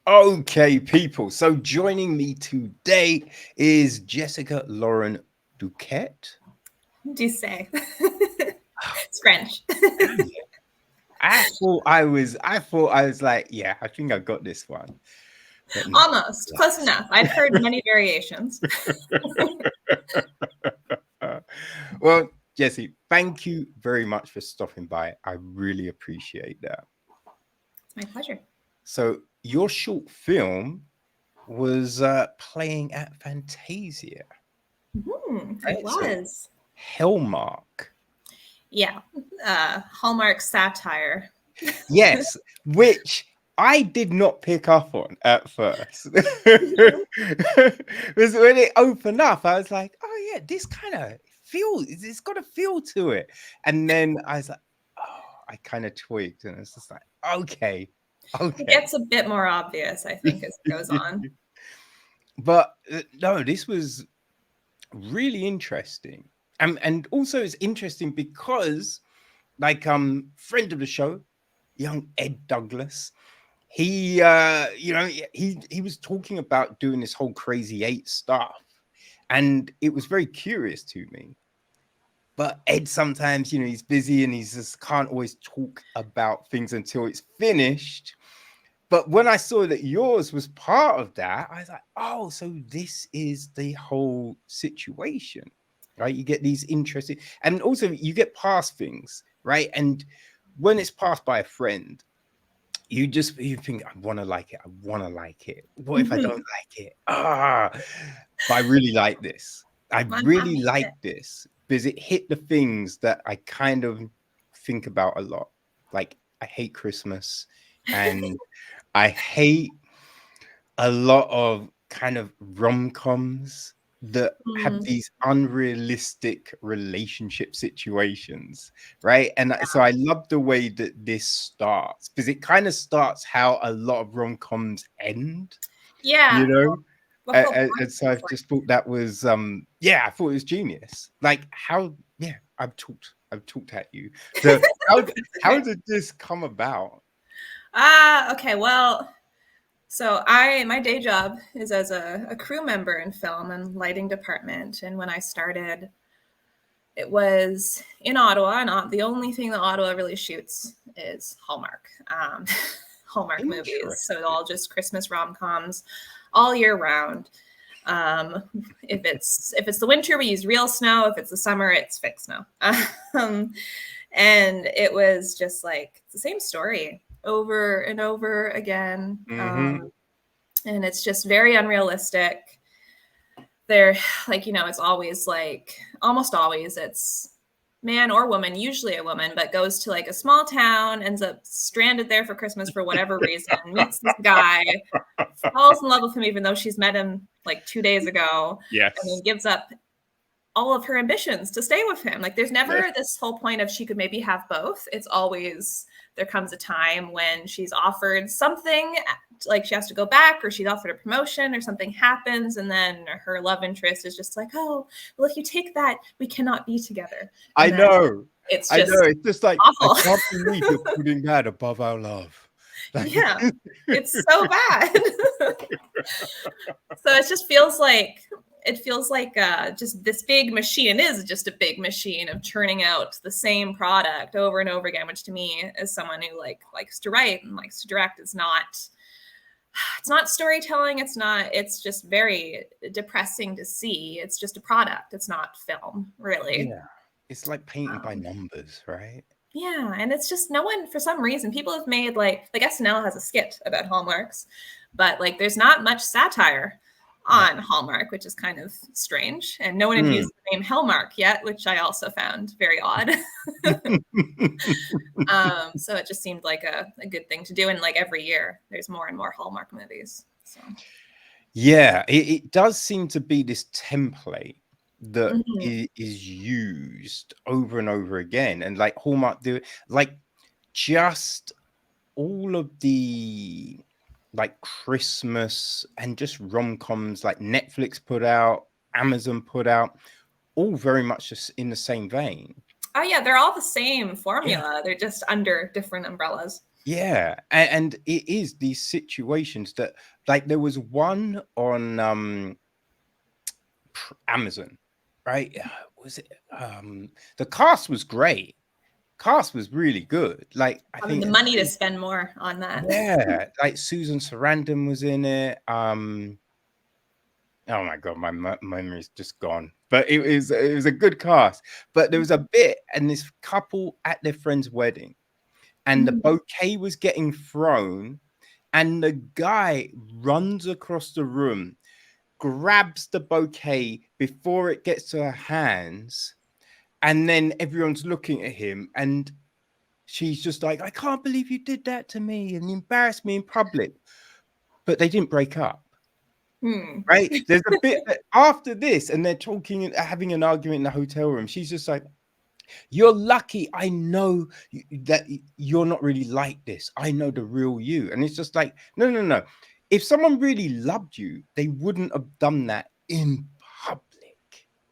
Okay, people. So joining me today is Jessica Lauren Duquette. Doucet. It's French. Damn it. I thought I was like, yeah, I think I got this one. But no. Almost. Close enough. I've heard many variations. Well, Jesse, thank you very much for stopping by. I really appreciate that. It's my pleasure. So your short film was playing at Fantasia, It right? So was. Hellmark. Yeah. Hallmark satire. Yes, which I did not pick up on at first. Because when it opened up, I was like, oh yeah, this kind of feels, it's got a feel to it. And then I was like, oh, I kind of twigged and it's just like, okay, It okay. gets a bit more obvious, I think, as it goes on. But no, this was really interesting. And also it's interesting because like friend of the show, young Ed Douglas, he he was talking about doing this whole crazy eight stuff, and it was very curious to me. But Ed sometimes, he's busy and he's just can't always talk about things until it's finished. But when I saw that yours was part of that, I was like, oh, so this is the whole situation, right? You get these interesting, and also you get past things, right? And when it's passed by a friend, you think, I want to like it. I want to like it. What if I don't Mhm. like it? But I really like this. I I'm really happy. like this because it hit the things that I kind of think about a lot. Like I hate Christmas and I hate a lot of kind of rom-coms that have Mm, these unrealistic relationship situations, right? And so I love the way that this starts because it kind of starts how a lot of rom-coms end, you yeah. know? The whole And point so I is like, just thought that was yeah, I thought it was genius. Like how yeah, I've talked at you. So it's how okay. did this come about? Okay. Well, so my day job is as a crew member in film and lighting department. And when I started, it was in Ottawa, and the only thing that Ottawa really shoots is Hallmark, Hallmark movies. So Interesting. all just Christmas rom coms, all year round. Um, if it's the winter, we use real snow. If it's the summer, it's fake snow. Um, and it was just like it's the same story over and over again. Hmm. And it's just very unrealistic. They're like, it's always like almost always it's man or woman, usually a woman, but goes to like a small town, ends up stranded there for Christmas for whatever reason, meets this guy, falls in love with him even though she's met him like 2 days ago, and then Yes. gives up all of her ambitions to stay with him. Like there's Yes. never this whole point of she could maybe have both. It's always there comes a time when she's offered something, like she has to go back, or she's offered a promotion, or something happens, and then her love interest is just like, oh, well, if you take that, we cannot be together. I And then know. it's I know. just It's just like, I awful. can't believe you're putting that above our love. Like, Yeah, it's so bad. So it feels like just this big machine. It is just a big machine of churning out the same product over and over again, which to me, as someone who likes to write and likes to direct, is not it's not storytelling. It's just very depressing to see. It's just a product. It's not film, really. yeah, it's like painting by Um, numbers, right? yeah, and it's just no one, for some reason, people have made like SNL has a skit about Hallmarks, but like there's not much satire No. on Hallmark, which is kind of strange. And no one had Mm. used the name Hellmark yet, which I also found very odd. So it just seemed like a good thing to do. And like every year, there's more and more Hallmark movies. So Yeah, it does seem to be this template that mhm. is used over and over again. And like Hallmark do like just all of the like Christmas and just rom-coms like Netflix put out, Amazon put out, all very much just in the same vein. Oh yeah, they're all the same Yeah. formula. They're just under different umbrellas. Yeah, and it is these situations that, like, there was one on Amazon, right? Was it the cast was great. Cast was really good. Like, I Having think, the money to spend more on that. yeah, like Susan Sarandon was in it. Oh my god, my memory's just gone. But it was a good cast. But there was a bit, and this couple at their friend's wedding, and the bouquet was getting thrown, and the guy runs across the room, grabs the bouquet before it gets to her hands, and then everyone's looking at him, and she's just like, I can't believe you did that to me and you embarrassed me in public. But they didn't break up. Right? There's a bit that after this, and they're talking and having an argument in the hotel room. She's just like, you're lucky. I know that you're not really like this. I know the real you. And it's just like, no, no, no. If someone really loved you, they wouldn't have done that in public.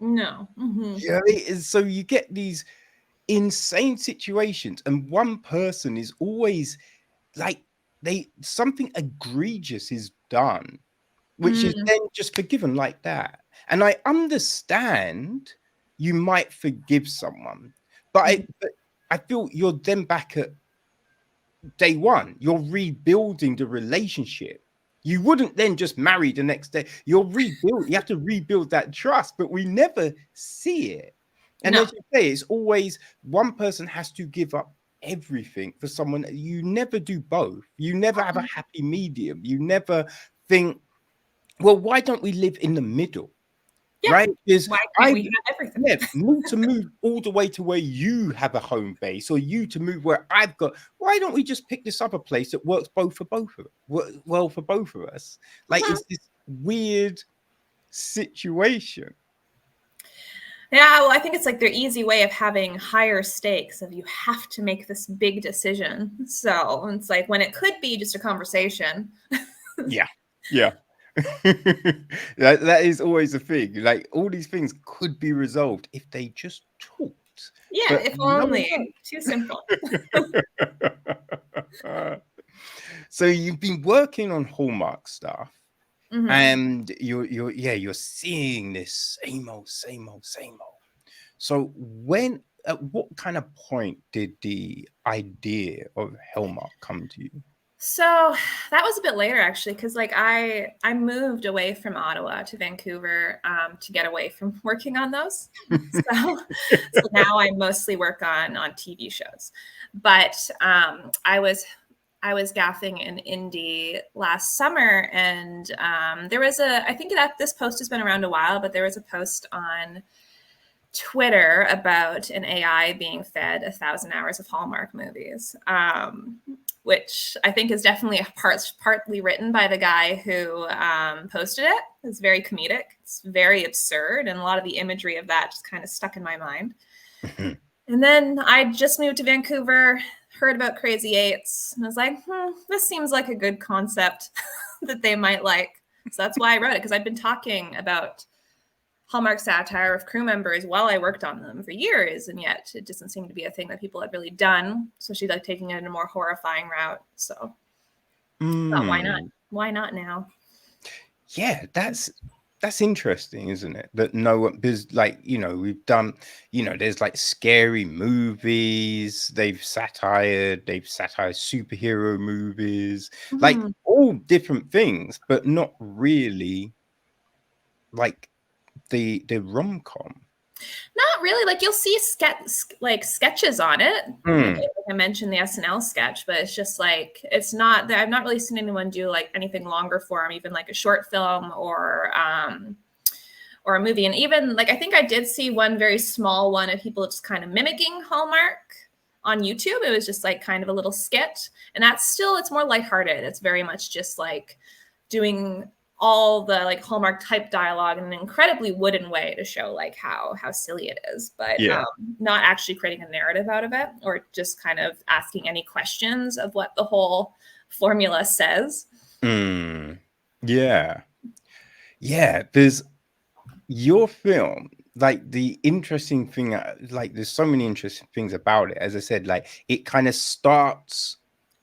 No. Yeah. So you get these insane situations, and one person is always like, something egregious is done, which is then just forgiven like that. And I understand you might forgive someone, but I feel you're then back at day one. You're rebuilding the relationship. You wouldn't then just marry the next day. You have to rebuild that trust, but we never see it. And as you say, it's always one person has to give up everything for someone. You never do both. You never have a happy medium. You never think, well, why don't we live in the middle? Yeah. Right? Because why can't we have everything? Yeah, to move all the way to where you have a home base, or you to move where I've got. Why don't we just pick this other place that works for both of us? Like, it's this weird situation. Yeah, well, I think it's like their easy way of having higher stakes of you have to make this big decision. So it's like when it could be just a conversation. Yeah. that is always a thing. Like, all these things could be resolved if they just talked. Yeah, but if only. Too simple. So you've been working on Hallmark stuff. And you're seeing this same old. So at what kind of point did the idea of Hellmark come to you? So that was a bit later, actually, because like I moved away from Ottawa to Vancouver to get away from working on those. So now I mostly work on TV shows. But I was gaffing in indie last summer, and there was I think that this post has been around a while, but there was a post on Twitter about an AI being fed 1,000 hours of Hallmark movies, which I think is definitely partly written by the guy who posted it. It's very comedic. It's very absurd. And a lot of the imagery of that just kind of stuck in my mind. And then I just moved to Vancouver, heard about Crazy Eights, and I was like, this seems like a good concept that they might like. So that's why I wrote it, because I've been talking about Hallmark satire of crew members while I worked on them for years, and yet it doesn't seem to be a thing that people had really done. So she's like taking it in a more horrifying route. So why not? Why not now? Yeah, that's interesting, isn't it? That no one, because like, we've done, there's like scary movies, they've satirized superhero movies, like all different things, but not really like the rom-com. Not really. Like, you'll see sketches on it. Like I mentioned the SNL sketch, but it's just like, it's not, I've not really seen anyone do like anything longer form, even like a short film or a movie. And even like, I think I did see one very small one of people just kind of mimicking Hallmark on YouTube. It was just like kind of a little skit, and it's more lighthearted. It's very much just like doing all the like Hallmark type dialogue in an incredibly wooden way to show like how silly it is, but not actually creating a narrative out of it, or just kind of asking any questions of what the whole formula says. Yeah. There's your film, like the interesting thing, like there's so many interesting things about it. As I said, like it kind of starts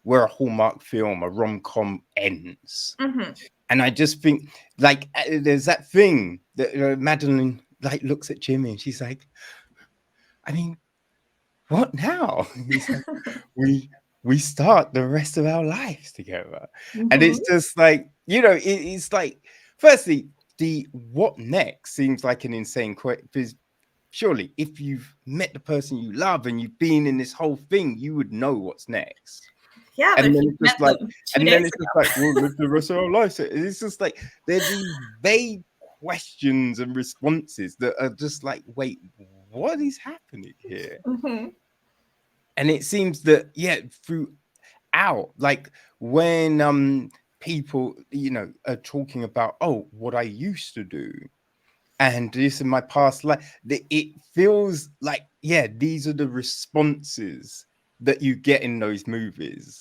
where a Hallmark film, a rom-com ends. Mm-hmm. And I just think, like, there's that thing that Madeline like looks at Jimmy and she's like, I mean, what now? He's like, we start the rest of our lives together. And it's just like, it's like, firstly, the what next seems like an insane question, because surely if you've met the person you love and you've been in this whole thing, you would know what's next. Yeah, And but then you it's just met like, them 2 and days then it's ago. just like, we'll live the rest of our lives. So it's just like there's these vague questions and responses that are just like, wait, what is happening here? Mm-hmm. And it seems that, throughout, like when people, are talking about, oh, what I used to do, and this in my past life, it feels like, these are the responses that you get in those movies,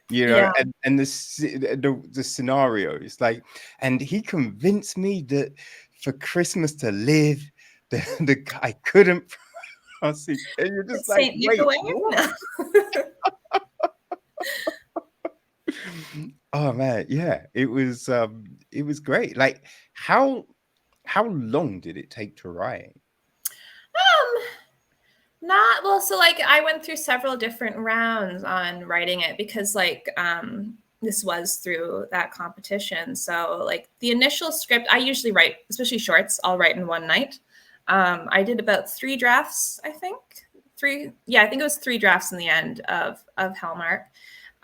Yeah. and the scenarios, like, and he convinced me that for Christmas to live, the guy couldn't pronounce it, and you're just It's like, Saint wait, Nicolay? what? Oh man, it was great. Like, how long did it take to write? Not well, so like I went through several different rounds on writing it because like this was through that competition. So like the initial script, I usually write, especially shorts, I'll write in one night. I did about 3 drafts, I think. I think it was 3 drafts in the end of Hellmark.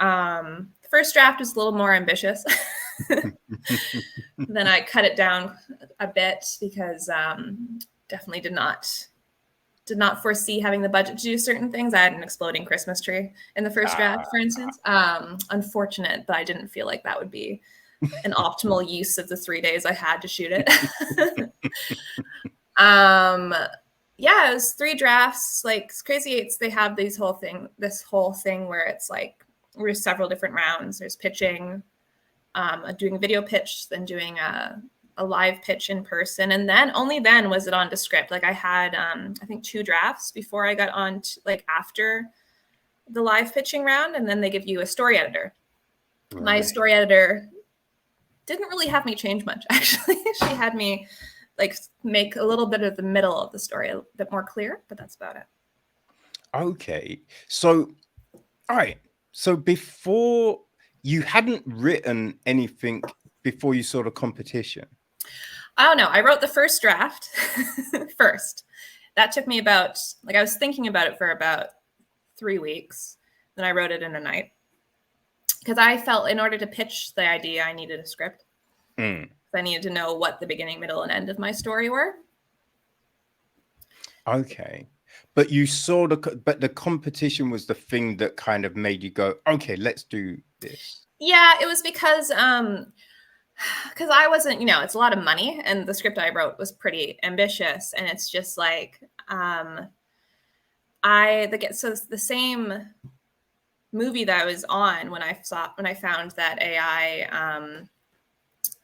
The first draft was a little more ambitious. Then I cut it down a bit because definitely did not foresee having the budget to do certain things. I had an exploding Christmas tree in the first draft, for instance. Unfortunate, but I didn't feel like that would be an optimal use of the 3 days I had to shoot it. It was 3 drafts. Like Crazy Eights, they have this whole thing where it's like there's several different rounds. There's pitching, doing a video pitch, then doing a live pitch in person, and then only then was it on to script. Like I had I think 2 drafts before I got on to, like after the live pitching round, and then they give you a story editor. Right. My story editor didn't really have me change much, actually. She had me like make a little bit of the middle of the story a bit more clear, but that's about it. Okay, so all right, so before, you hadn't written anything before you saw the competition? Oh no, I wrote the first draft first. That took me about, like, I was thinking about it for about 3 weeks. Then I wrote it in a night because I felt in order to pitch the idea, I needed a script. I needed to know what the beginning, middle, and end of my story were. Okay, but you saw but the competition was the thing that kind of made you go, okay, let's do this. Yeah, it was because I wasn't, it's a lot of money, and the script I wrote was pretty ambitious, and it's just like so the same movie that I was on when I found that AI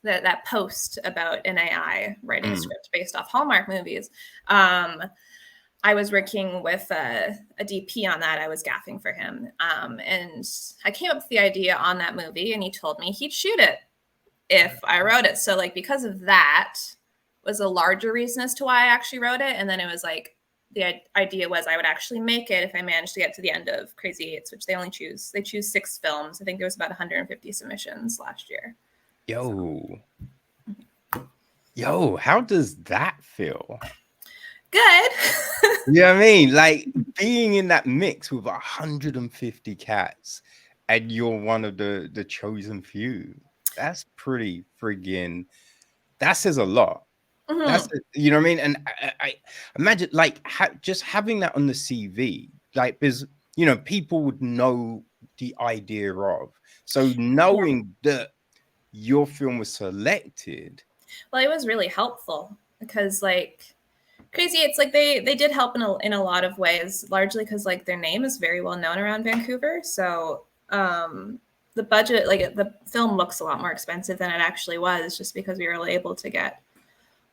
that post about an AI writing a script based off Hallmark movies. I was working with a DP on that. I was gaffing for him, and I came up with the idea on that movie, and he told me he'd shoot it if I wrote it. So like because of that was a larger reason as to why I actually wrote it. And then it was like the idea was I would actually make it if I managed to get to the end of Crazy Eights, which they choose 6 films. I think there was about 150 submissions last year. Yo, how does that feel? Good. You know what I mean? Like being in that mix with 150 cats and you're one of the chosen few. That's pretty friggin', that says a lot. That's, you know what I mean? And I imagine like just having that on the CV, like, because, people would know the idea of. So knowing that your film was selected. Well, it was really helpful because like Crazy Eights, like they did help in a lot of ways, largely because like their name is very well known around Vancouver. So the budget, like the film looks a lot more expensive than it actually was, just because we were able to get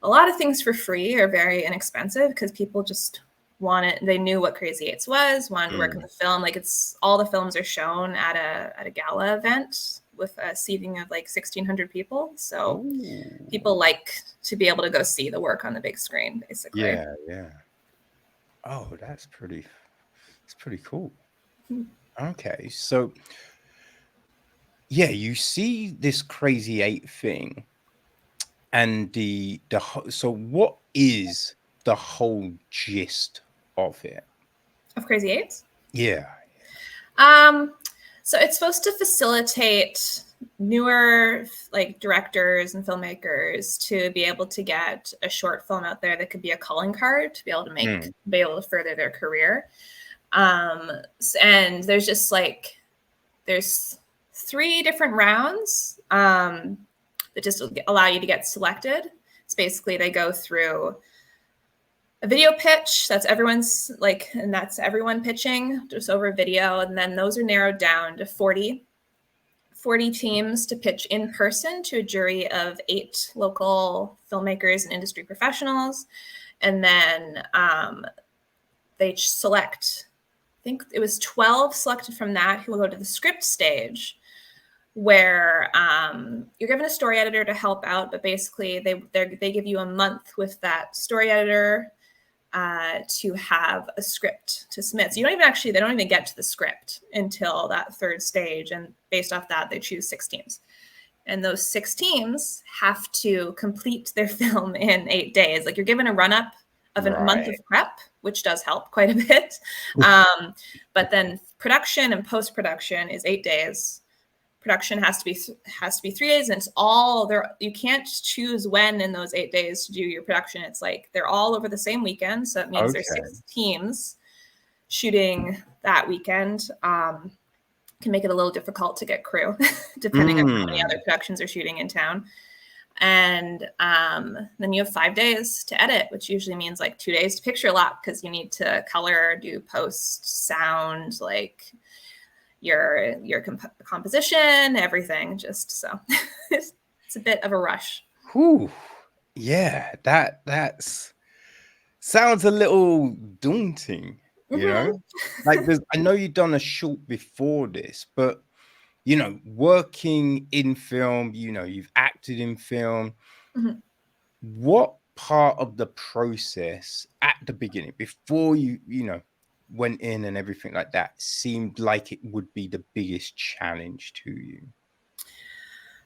a lot of things for free or very inexpensive because people just they knew what Crazy Eights was, wanted to work on the film. Like it's all the films are shown at a gala event with a seating of like 1,600 people. So people like to be able to go see the work on the big screen, basically. Yeah. Oh, that's pretty cool. Okay, so yeah, you see this Crazy Eight thing, and so what is the whole gist of it? Of Crazy Eights? Yeah. So it's supposed to facilitate newer like directors and filmmakers to be able to get a short film out there that could be a calling card to be able to be able to further their career. And there's just like there's 3 different rounds that just allow you to get selected. It's basically they go through a video pitch, that's everyone's like, and that's everyone pitching just over video. And then those are narrowed down to 40 teams to pitch in person to a jury of 8 local filmmakers and industry professionals. And then they select, I think it was 12 selected from that who will go to the script stage, where you're given a story editor to help out, but basically they give you a month with that story editor to have a script to submit. So they don't even get to the script until that 3rd stage. And based off that, they choose 6 teams. And those 6 teams have to complete their film in 8 days. Like you're given a run-up of a month of prep, which does help quite a bit. But then production and post-production is 8 days. Production has to be 3 days, and it's all there. You can't choose when in those 8 days to do your production. It's like they're all over the same weekend, so it means there's 6 teams shooting that weekend. Can make it a little difficult to get crew, depending on how many other productions are shooting in town. And then you have 5 days to edit, which usually means like 2 days to picture a lot because you need to color, do post, sound, like your composition, everything. Just so it's a bit of a rush. Whew. Yeah, that's sounds a little daunting, you know? Like I know you've done a short before this, but working in film, you've acted in film. What part of the process at the beginning, before you went in and everything like that, seemed like it would be the biggest challenge to you?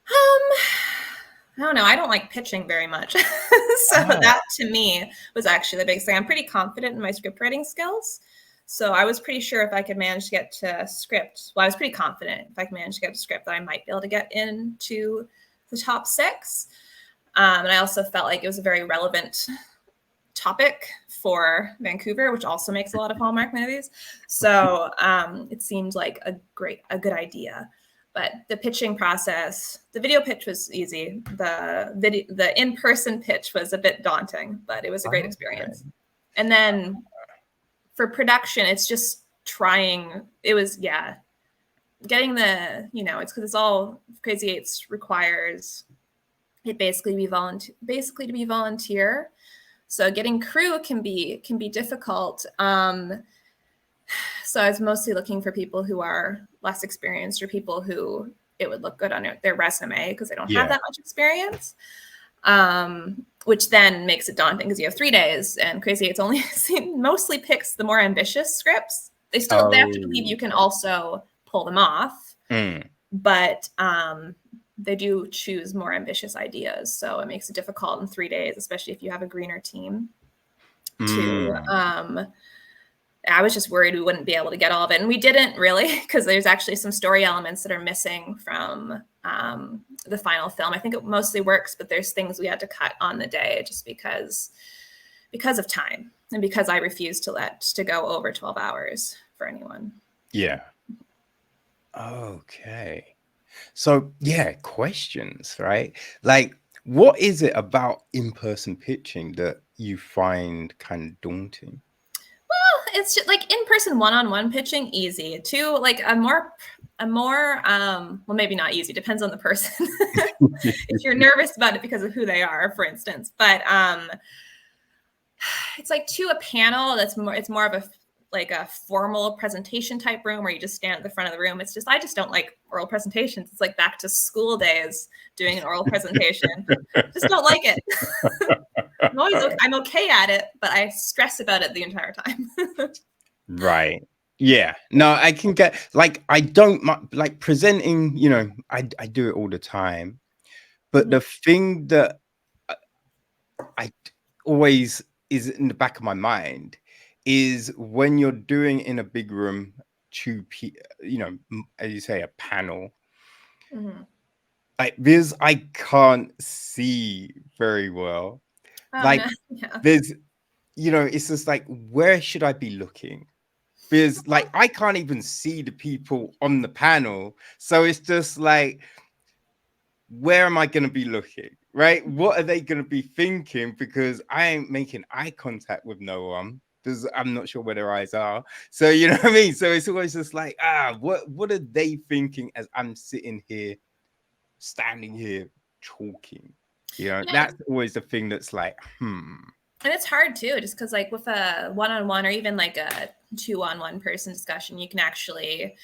I don't know. I don't like pitching very much. So that to me was actually the biggest thing. I'm pretty confident in my script writing skills. So I was pretty sure if I could manage to get to script, I was pretty confident if I could manage to get to script that I might be able to get into the top 6. And I also felt like it was a very relevant topic for Vancouver, which also makes a lot of Hallmark movies. So it seemed like a good idea. But the pitching process, the video pitch was easy. The in-person pitch was a bit daunting, but it was a great experience. And then for production, it's just trying. It was, getting it's because it's all Crazy Eights requires it basically to be volunteer. So getting crew can be difficult. So I was mostly looking for people who are less experienced or people who it would look good on their resume because they don't have that much experience, which then makes it daunting because you have 3 days, and Crazy Eights only mostly picks the more ambitious scripts. They have to believe you can also pull them off, but they do choose more ambitious ideas. So it makes it difficult in 3 days, especially if you have a greener team. I was just worried we wouldn't be able to get all of it. And we didn't really, because there's actually some story elements that are missing from the final film. I think it mostly works, but there's things we had to cut on the day just because of time and because I refused to go over 12 hours for anyone. Yeah. Okay. So questions, right? Like, what is it about in-person pitching that you find kind of daunting? Well, it's just like in-person one-on-one pitching, easy. Too, like a more well, maybe not easy, depends on the person. If you're nervous about it because of who they are, for instance. But it's like to a panel that's more, it's more of a like a formal presentation type room where you just stand at the front of the room. It's just, I just don't like oral presentations. It's like back to school days doing an oral presentation. Just don't like it. I'm okay at it, but I stress about it the entire time. Right. Yeah. No, I can get, like, I don't like presenting, you know, I do it all the time. But the thing that I always is in the back of my mind is when you're doing in a big room to, you know, as you say, a panel, like, because I can't see very well. Like, there's, you know, it's just like, where should I be looking? Because like I can't even see the people on the panel. So it's just like, where am I going to be looking? Right? What are they going to be thinking? Because I ain't making eye contact with no one. Because I'm not sure where their eyes are. So you know what I mean? So it's always just like, what are they thinking as I'm sitting here, standing here, talking? You know, that's always the thing that's like, And it's hard too, just because like with a one-on-one or even like a two-on-one person discussion, you can actually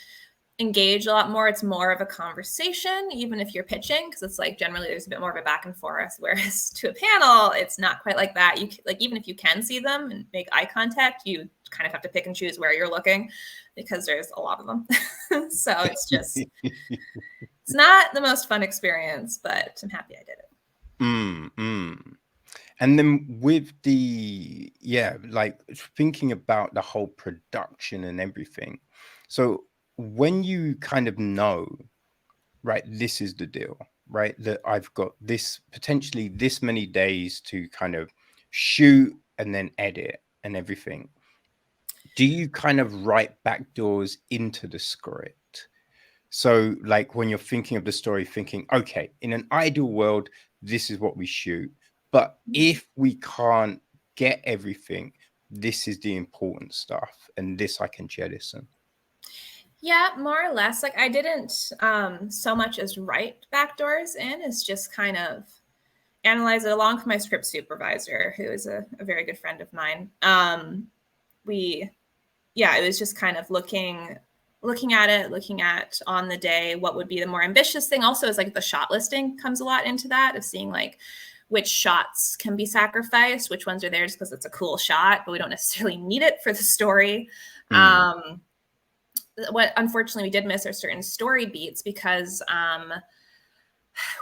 engage a lot more. It's more of a conversation, even if you're pitching, because it's like generally there's a bit more of a back and forth. Whereas to a panel, it's not quite like that. You like, even if you can see them and make eye contact, you kind of have to pick and choose where you're looking because there's a lot of them. So it's just, it's not the most fun experience, but I'm happy I did it. And then with the, like thinking about the whole production and everything. So when you kind of know, right, this is the deal, right, that I've got this potentially this many days to kind of shoot and then edit and everything, do you kind of write backdoors into the script? So like when you're thinking of the story, thinking, okay, in an ideal world, this is what we shoot. But if we can't get everything, this is the important stuff. And this I can jettison. Yeah, more or less. Like I didn't so much as write backdoors in, as just kind of analyze it along with my script supervisor, who is a very good friend of mine. It was just kind of looking at on the day, what would be the more ambitious thing. Also is like the shot listing comes a lot into that, of seeing like which shots can be sacrificed, which ones are there just because it's a cool shot, but we don't necessarily need it for the story. What unfortunately we did miss are certain story beats because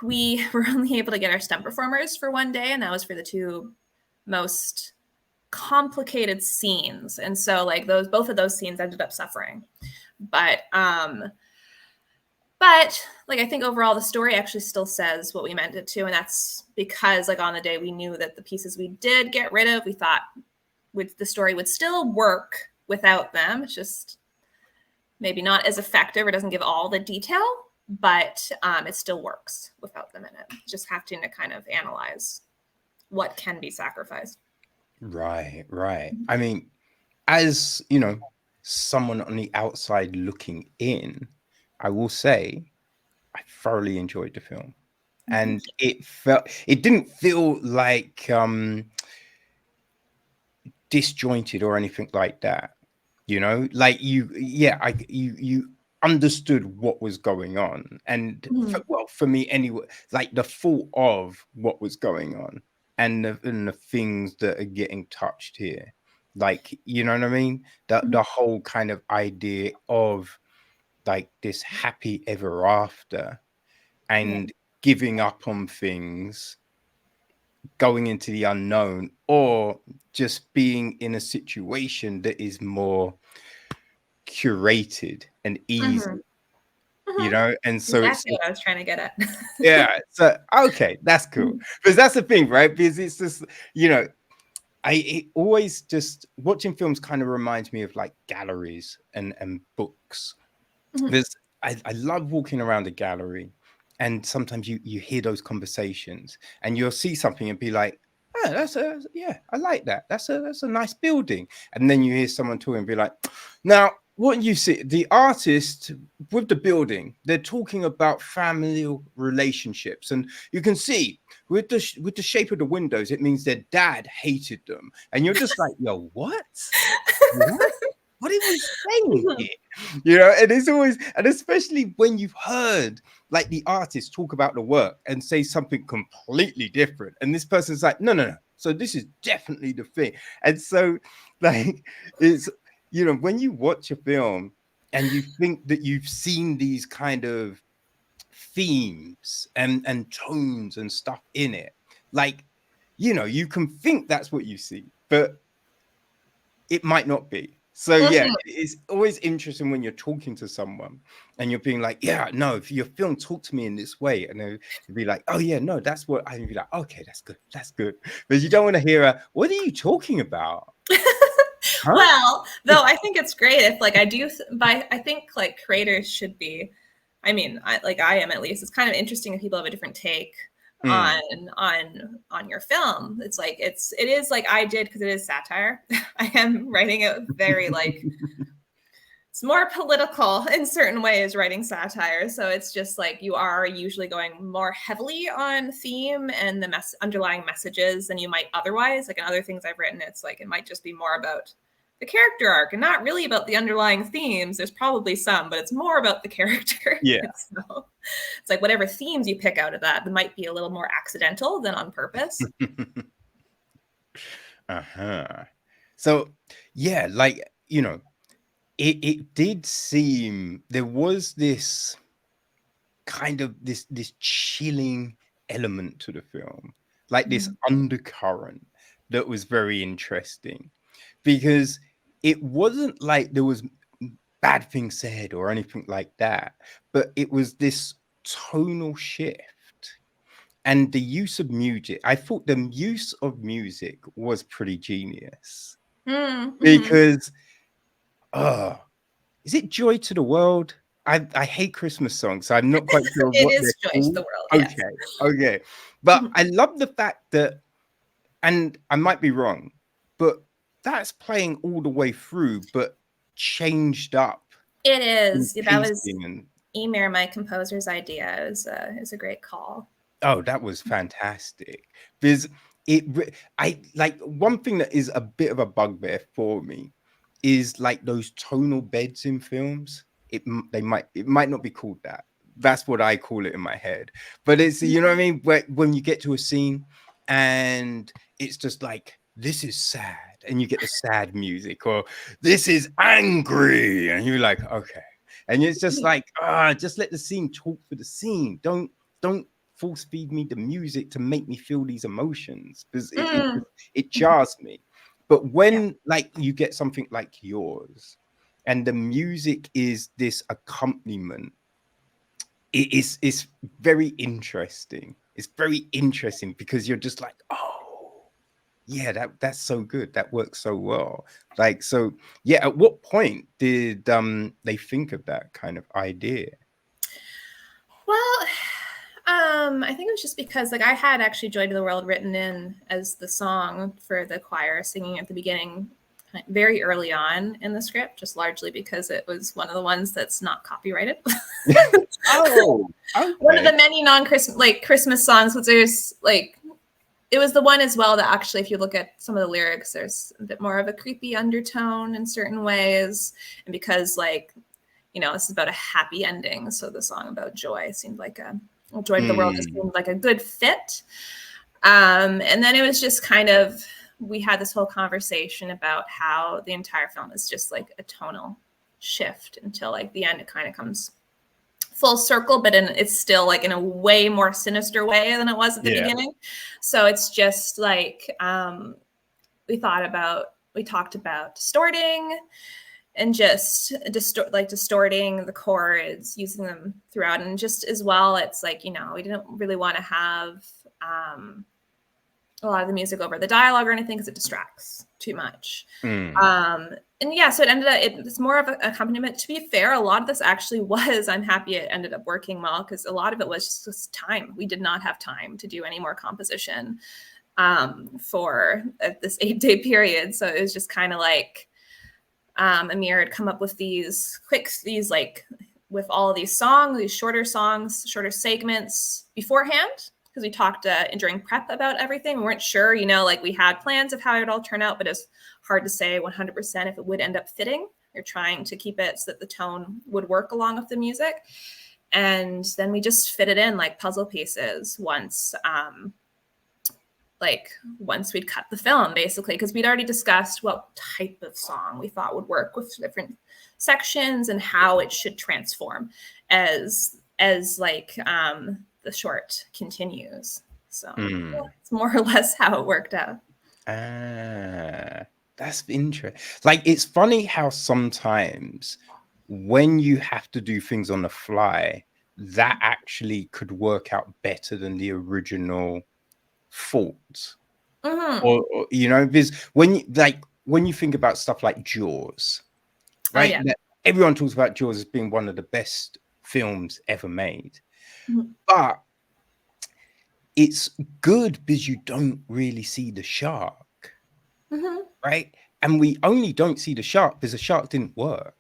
we were only able to get our stunt performers for one day, and that was for the two most complicated scenes. And so like both of those scenes ended up suffering. But like I think overall the story actually still says what we meant it to, and that's because like on the day we knew that the pieces we did get rid of, we thought the story would still work without them. It's just maybe not as effective or doesn't give all the detail, but it still works without them in it. Just having to kind of analyze what can be sacrificed. Right. I mean, as you know, someone on the outside looking in, I will say I thoroughly enjoyed the film. And it didn't feel like disjointed or anything like that. You know, like you understood what was going on. And for me anyway, like the thought of what was going on and the things that are getting touched here. Like, you know what I mean? The whole kind of idea of like this happy ever after and giving up on things, going into the unknown, or just being in a situation that is more curated and easy, you know? And so exactly what I was trying to get at. yeah. So, okay, that's cool. Because that's the thing, right? Because it's just, you know, it always just watching films kind of reminds me of like galleries and books. Because I love walking around a gallery, and sometimes you hear those conversations and you'll see something and be like, oh, I like that. That's a nice building. And then you hear someone talking and be like, now what you see, the artist with the building, they're talking about familial relationships, and you can see with the shape of the windows, it means their dad hated them, and you're just like, yo, what? What are we saying here? You know, and it's always, and especially when you've heard like the artist talk about the work and say something completely different, and this person's like, no, no, no. So this is definitely the thing, and so like it's, you know, when you watch a film and you think that you've seen these kind of themes and tones and stuff in it, like, you know, you can think that's what you see, but it might not be. So yeah, it's always interesting when you're talking to someone and you're being like, yeah, no, if your film talk to me in this way, and they'll be like, oh yeah, no, that's what I'd be like, okay, that's good. But you don't want to hear what are you talking about? Huh? Well, though I think it's great if like I think like creators should be, I mean, I am at least, it's kind of interesting if people have a different take on your film. It's like it is like I did, because it is satire. I am writing it very like it's more political in certain ways, writing satire. So it's just like you are usually going more heavily on theme and the underlying messages than you might otherwise. Like in other things I've written, it's like it might just be more about the character arc and not really about the underlying themes. There's probably some, but it's more about the character. Yeah. So it's like whatever themes you pick out of that might be a little more accidental than on purpose. So yeah, like, you know, it did seem there was this kind of this chilling element to the film, like this undercurrent that was very interesting, because it wasn't like there was bad things said or anything like that, but it was this tonal shift and the use of music. I thought the use of music was pretty genius because is it Joy to the World? I hate Christmas songs, so I'm not quite sure It what is they're Joy to called. the World. Yes. Okay. But I love the fact that, and I might be wrong, but that's playing all the way through, but changed up. It is. That was And Emer, my composer's idea. Is a great call. oh, that was fantastic. Because I like, one thing that is a bit of a bugbear for me is like those tonal beds in films. It might not be called that. That's what I call it in my head. But it's, you know what I mean? When you get to a scene and it's just like, this is sad, and you get the sad music, or this is angry, and you're like, okay. And it's just like, just let the scene talk for the scene. Don't force feed me the music to make me feel these emotions, because it jars me. But when like you get something like yours and the music is this accompaniment, it's very interesting. It's very interesting because you're just like, oh yeah, that's so good. That works so well. Like, so yeah, at what point did they think of that kind of idea? Well, I think it was just because like I had actually Joy to the World written in as the song for the choir singing at the beginning very early on in the script, just largely because it was one of the ones that's not copyrighted. Oh, okay. One of the many Christmas songs, which there's like, it was the one as well that actually, if you look at some of the lyrics, there's a bit more of a creepy undertone in certain ways. And because like, you know, this is about a happy ending. So the song about joy seemed like Joy to the World just seemed like a good fit. And then it was just kind of, we had this whole conversation about how the entire film is just like a tonal shift until like the end, it kind of comes full circle, but it's still like in a way more sinister way than it was at the beginning. So it's just like, we talked about distorting and just distorting the chords, using them throughout. And just as well, it's like, you know, we didn't really want to have a lot of the music over the dialogue or anything because it distracts too much. And yeah, so it ended up, it's more of an accompaniment. To be fair, a lot of this actually was, I'm happy it ended up working well because a lot of it was just time. We did not have time to do any more composition for this 8-day period. So it was just kind of like, Amir had come up with these like with all of these songs, these shorter segments beforehand, because we talked during prep about everything. We weren't sure, like we had plans of how it would all turn out, but it's hard to say 100% if it would end up fitting. You're trying to keep it so that the tone would work along with the music. And then we just fit it in like puzzle pieces once we'd cut the film, basically, because we'd already discussed what type of song we thought would work with different sections and how it should transform as the short continues. So it's more or less how it worked out. That's interesting. Like, it's funny how sometimes when you have to do things on the fly, that actually could work out better than the original thoughts. Or because when you think about stuff like Jaws, right? Everyone talks about Jaws as being one of the best films ever made. But it's good because you don't really see the shark. Right? And we only don't see the shark because the shark didn't work.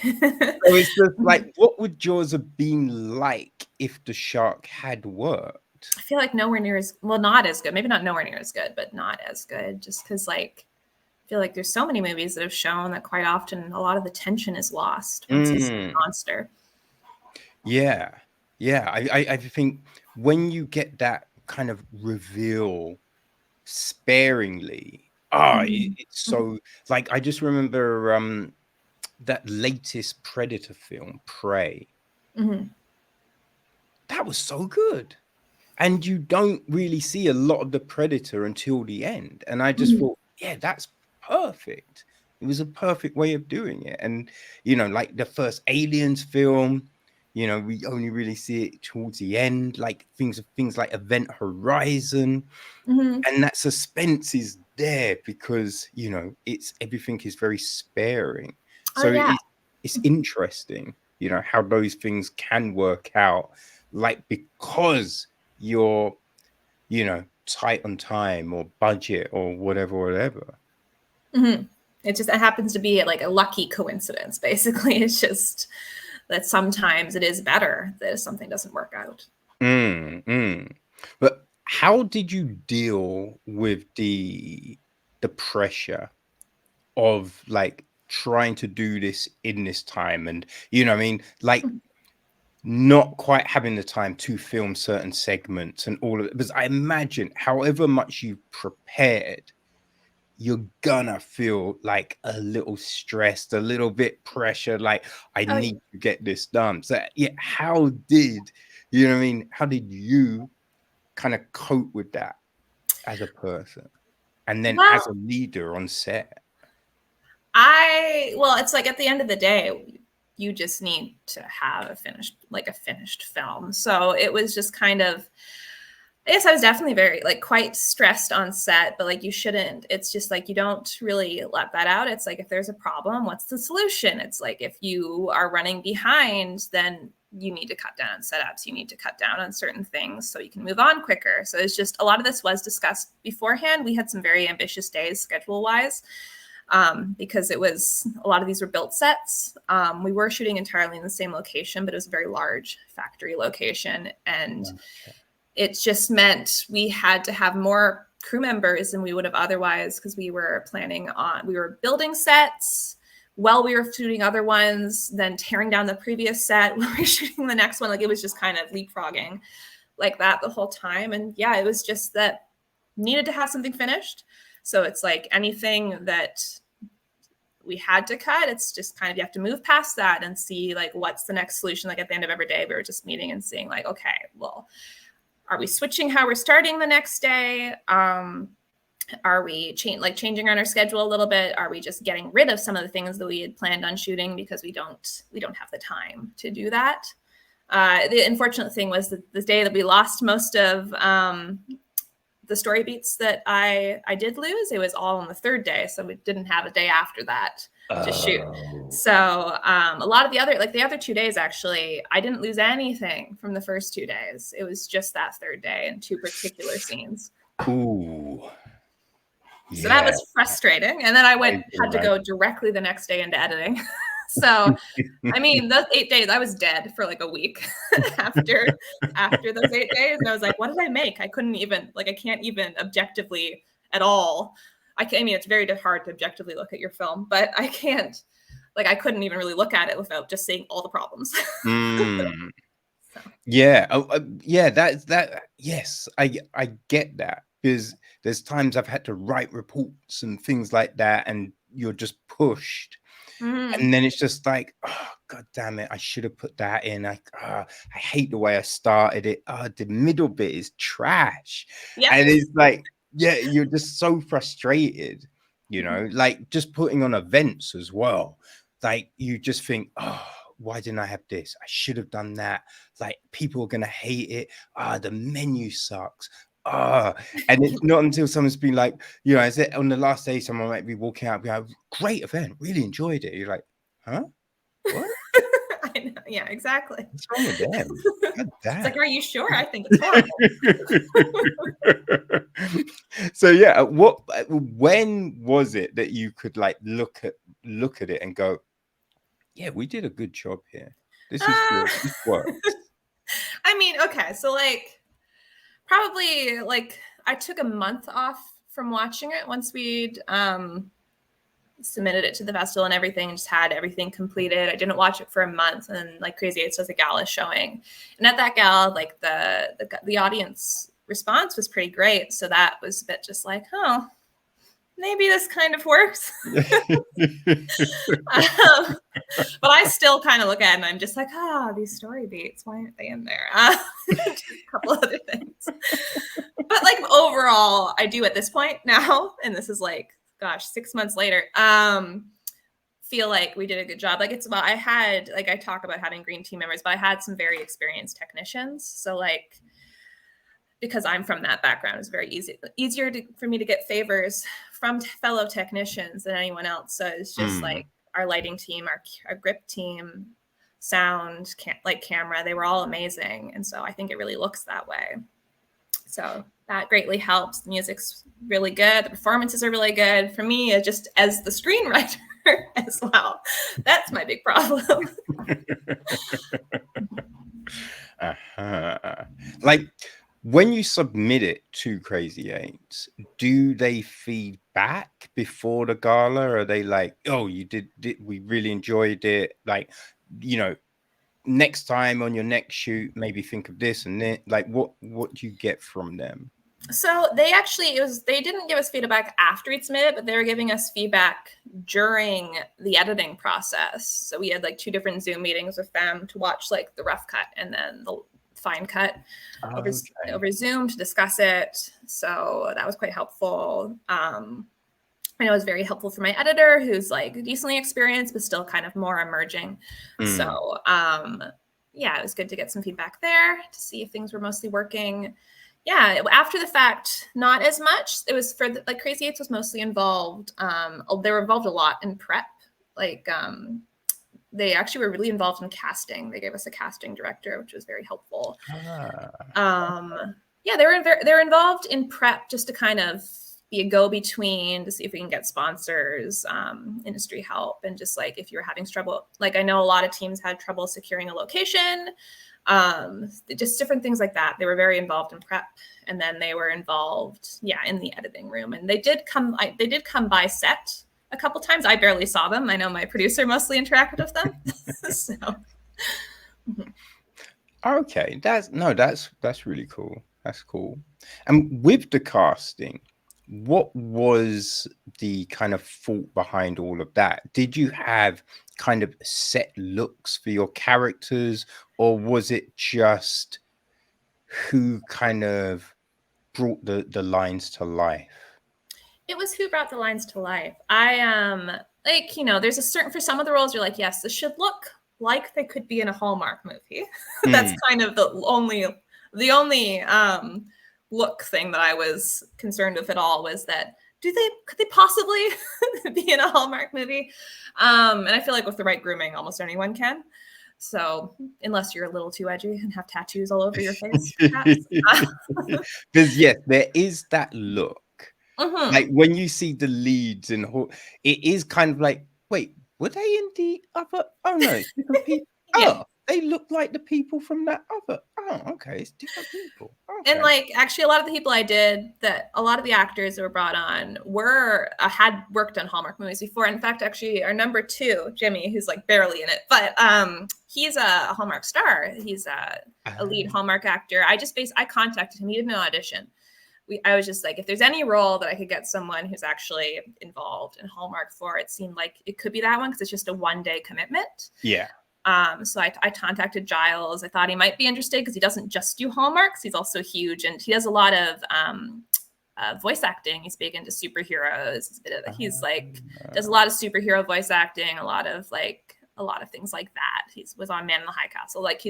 So it's just like, what would Jaws have been like if the shark had worked? I feel like nowhere near as well, not as good. Maybe not nowhere near as good, but not as good. Just because, like, I feel like there's so many movies that have shown that quite often a lot of the tension is lost once you see the monster. Yeah. I think when you get that kind of reveal sparingly, it's so like, I just remember that latest Predator film, Prey. That was so good. And you don't really see a lot of the Predator until the end. And I just thought, yeah, that's perfect. It was a perfect way of doing it. And, like the first Aliens film, we only really see it towards the end, like things like Event Horizon. And that suspense is there because, everything is very sparing. So it's interesting, how those things can work out, like, because you're tight on time or budget or whatever. It happens to be like a lucky coincidence, basically. It's just that sometimes it is better that something doesn't work out. But how did you deal with the pressure of like trying to do this in this time, and like not quite having the time to film certain segments and all of it? Because I imagine however much you've prepared, you're gonna feel like a little stressed, a little bit pressured, like I need to get this done. So how did how did you kind of cope with that as a person and then as a leader on set? It's like at the end of the day, you just need to have a finished film. So it was just kind of, I guess I was definitely very quite stressed on set, but you shouldn't. It's just like, you don't really let that out. It's like, if there's a problem, what's the solution? It's like, if you are running behind, then you need to cut down on setups. You need to cut down on certain things so you can move on quicker. So it's just, a lot of this was discussed beforehand. We had some very ambitious days schedule wise. Because a lot of these were built sets. We were shooting entirely in the same location, but it was a very large factory location. And it just meant we had to have more crew members than we would have otherwise, because we were building sets while we were shooting other ones, then tearing down the previous set when we were shooting the next one. It was just kind of leapfrogging like that the whole time. And it was just that needed to have something finished. So it's like anything that we had to cut, it's just kind of, you have to move past that and see what's the next solution. At the end of every day, we were just meeting and seeing okay, well, are we switching how we're starting the next day? Are we changing around our schedule a little bit? Are we just getting rid of some of the things that we had planned on shooting because we don't have the time to do that? The unfortunate thing was that the day that we lost most of the story beats that I did lose, it was all on the third day. So we didn't have a day after that to shoot. So a lot of the other 2 days, actually, I didn't lose anything from the first 2 days. It was just that third day and two particular scenes. Ooh. So that Yeah. was frustrating. And then I had to go directly the next day into editing. So, I mean, those 8 days, I was dead for like a week after those 8 days. And I was like, what did I make? I couldn't even, like, I can't even objectively at all. I mean, it's very hard to objectively look at your film, but I can't, like, I couldn't even really look at it without just seeing all the problems. So. Yeah. Yeah. Yes, I get that, because there's times I've had to write reports and things like that, and you're just pushed. And then it's just like, oh, God damn it, I should have put that in. I hate the way I started it. The middle bit is trash. Yeah. And it's like, yeah, you're just so frustrated, like just putting on events as well. Like, you just think, oh, why didn't I have this? I should have done that. Like, people are going to hate it. The menu sucks. And it's not until someone's been like, is it on the last day, someone might be walking out, be like, great event, really enjoyed it. You're like, huh? What? I know. Yeah, exactly. What's wrong with them? God damn. It's like, are you sure? I think it's horrible. So yeah, when was it that you could like look at it and go, yeah, we did a good job here. This is good. This works. I mean, okay, so like, probably like I took a month off from watching it once we'd submitted it to the festival and everything, and just had everything completed. I didn't watch it for a month, and then like Crazy Eights does a gala showing, and at that gala, like the audience response was pretty great. So that was a bit just like, oh, maybe this kind of works. But I still kind of look at it and I'm just like, these story beats, why aren't they in there? A couple other things. But like overall, I do at this point now, and this is like, gosh, 6 months later, feel like we did a good job. Like I talk about having green team members, but I had some very experienced technicians. So like, because I'm from that background, it's very easier for me to get favors from fellow technicians than anyone else. So it's just like our lighting team, our grip team, sound, camera, they were all amazing. And so I think it really looks that way. So that greatly helps. The music's really good. The performances are really good. For me, just as the screenwriter as well, that's my big problem. Like, when you submit it to Crazy Eights, do they feed back before the gala? Or are they like, oh, you did we really enjoyed it? Like, next time on your next shoot, maybe think of this and then, like, what do you get from them? So they didn't give us feedback after we'd submitted, but they were giving us feedback during the editing process. So we had like 2 different Zoom meetings with them to watch like the rough cut and then the fine cut over Zoom to discuss it. So that was quite helpful. I know it was very helpful for my editor, who's like decently experienced, but still kind of more emerging. So yeah, it was good to get some feedback there to see if things were mostly working. Yeah, after the fact, not as much. It was for like Crazy Eights was mostly involved. They were involved a lot in prep. Like they actually were really involved in casting. They gave us a casting director, which was very helpful. Yeah, they're involved in prep just to kind of be a go-between to see if we can get sponsors, industry help, and just like if you're having trouble. Like I know a lot of teams had trouble securing a location. Just different things like that. They were very involved in prep, and then they were involved, in the editing room. And they did come by set a couple times. I barely saw them. I know my producer mostly interacted with them. So, okay, that's really cool. That's cool. And with the casting, what was the kind of thought behind all of that? Did you have kind of set looks for your characters, or was it just who kind of brought the lines to life? It was who brought the lines to life. I there's a certain, for some of the roles you're like, yes, this should look like they could be in a Hallmark movie. That's kind of the only look thing that I was concerned with at all, was that could they possibly be in a Hallmark movie? And I feel like with the right grooming, almost anyone can. So unless you're a little too edgy and have tattoos all over your face, because yes, there is that look Like when you see the leads and it is kind of like, wait, were they in the other? Oh no, it's different people. Yeah. Oh, they look like the people from that other. Oh, okay, it's different people. Okay. And like actually a lot of the people I did that a lot of the actors that were brought on were had worked on Hallmark movies before. In fact, actually our number 2, Jimmy, who's like barely in it, but he's a Hallmark star. He's a lead Hallmark actor. I contacted him. He did an audition. I was just like, if there's any role that I could get someone who's actually involved in Hallmark for, it seemed like it could be that one because it's just a one-day commitment. Yeah. So I contacted Giles. I thought he might be interested because he doesn't just do Hallmarks. He's also huge, and he does a lot of voice acting. He's big into superheroes. He's like does a lot of superhero voice acting, a lot of things like that. He was on Man in the High Castle. Like he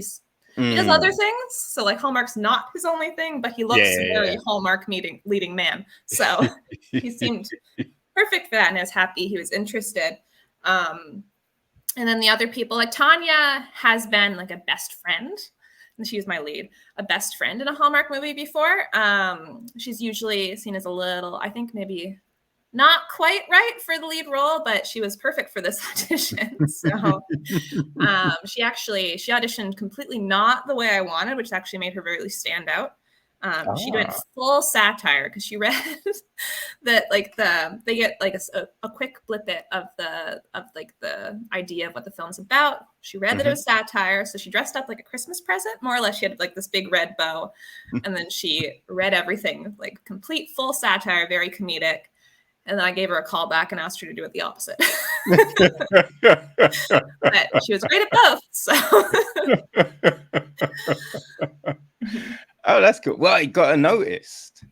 does other things. So like Hallmark's not his only thing, but he looks very Hallmark leading man. So he seemed perfect for that, and I was happy he was interested. And then the other people, like Tanya has been like a best friend, and she was my lead, a best friend in a Hallmark movie before. She's usually seen as a little, I think maybe not quite right for the lead role, but she was perfect for this audition. So she auditioned completely not the way I wanted, which actually made her really stand out. She went full satire because she read that they get like a quick blippet of the idea of what the film's about. She read that it was satire, so she dressed up like a Christmas present, more or less. She had like this big red bow, and then she read everything like complete full satire, very comedic. And then I gave her a call back and asked her to do it the opposite. But she was great at both. So. Oh, that's cool. Well, it got noticed,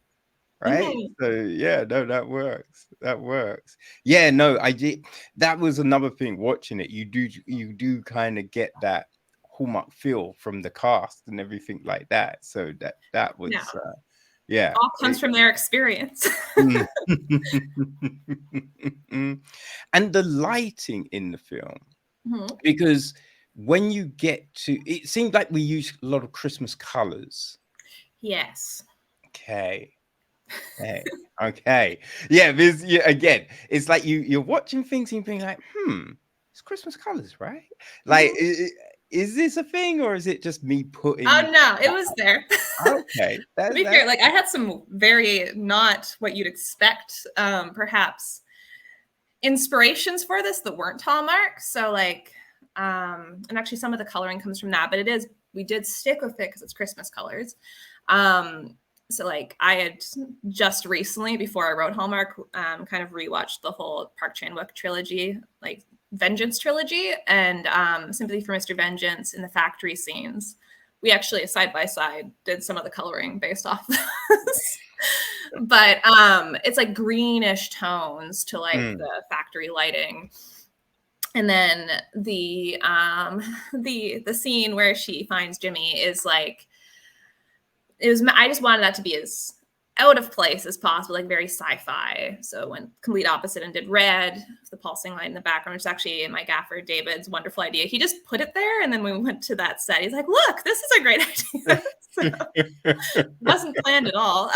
right? So yeah, no, that works. That works. Yeah, no, I did. That was another thing. Watching it, you do kind of get that Hallmark feel from the cast and everything like that. So that was yeah. All comes from their experience. And the lighting in the film, because when you get to, it seemed like we used a lot of Christmas colors. Yes. Okay. Yeah, because again, it's like you're watching things and you're being like, it's Christmas colors, right? Like, is this a thing, or is it just me putting? Oh no, it was there. Okay. To be fair, like I had some very not what you'd expect, perhaps inspirations for this that weren't Hallmark. So like, and actually some of the coloring comes from that, but we did stick with it because it's Christmas colors. So like I had just recently, before I wrote Hallmark, kind of rewatched the whole Park Chan-wook trilogy, like Vengeance trilogy, and Sympathy for Mr. Vengeance in the factory scenes. We actually side by side did some of the coloring based off this. But it's like greenish tones to like the factory lighting. And then the scene where she finds Jimmy is like, I just wanted that to be as out of place as possible, like very sci-fi. So went complete opposite and did red, the pulsing light in the background, which is actually my gaffer David's wonderful idea. He just put it there, and then we went to that set. He's like, "Look, this is a great idea." So, it wasn't planned at all,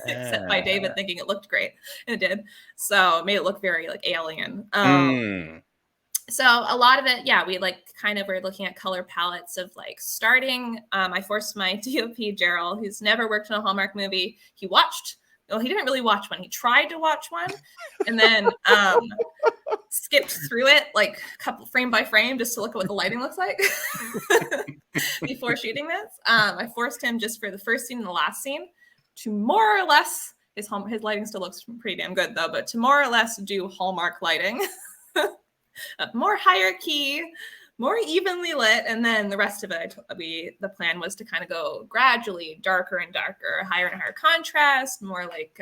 except by David thinking it looked great, and it did. So it made it look very like alien. So a lot of it, we like kind of were looking at color palettes of like starting. I forced my DOP Gerald, who's never worked in a Hallmark movie. He didn't really watch one. He tried to watch one, and then skipped through it like couple frame by frame just to look at what the lighting looks like before shooting this. I forced him just for the first scene and the last scene to more or less, his lighting still looks pretty damn good though, but to more or less do Hallmark lighting. More higher key, more evenly lit, and then the rest of it, the plan was to kind of go gradually darker and darker, higher and higher contrast, more like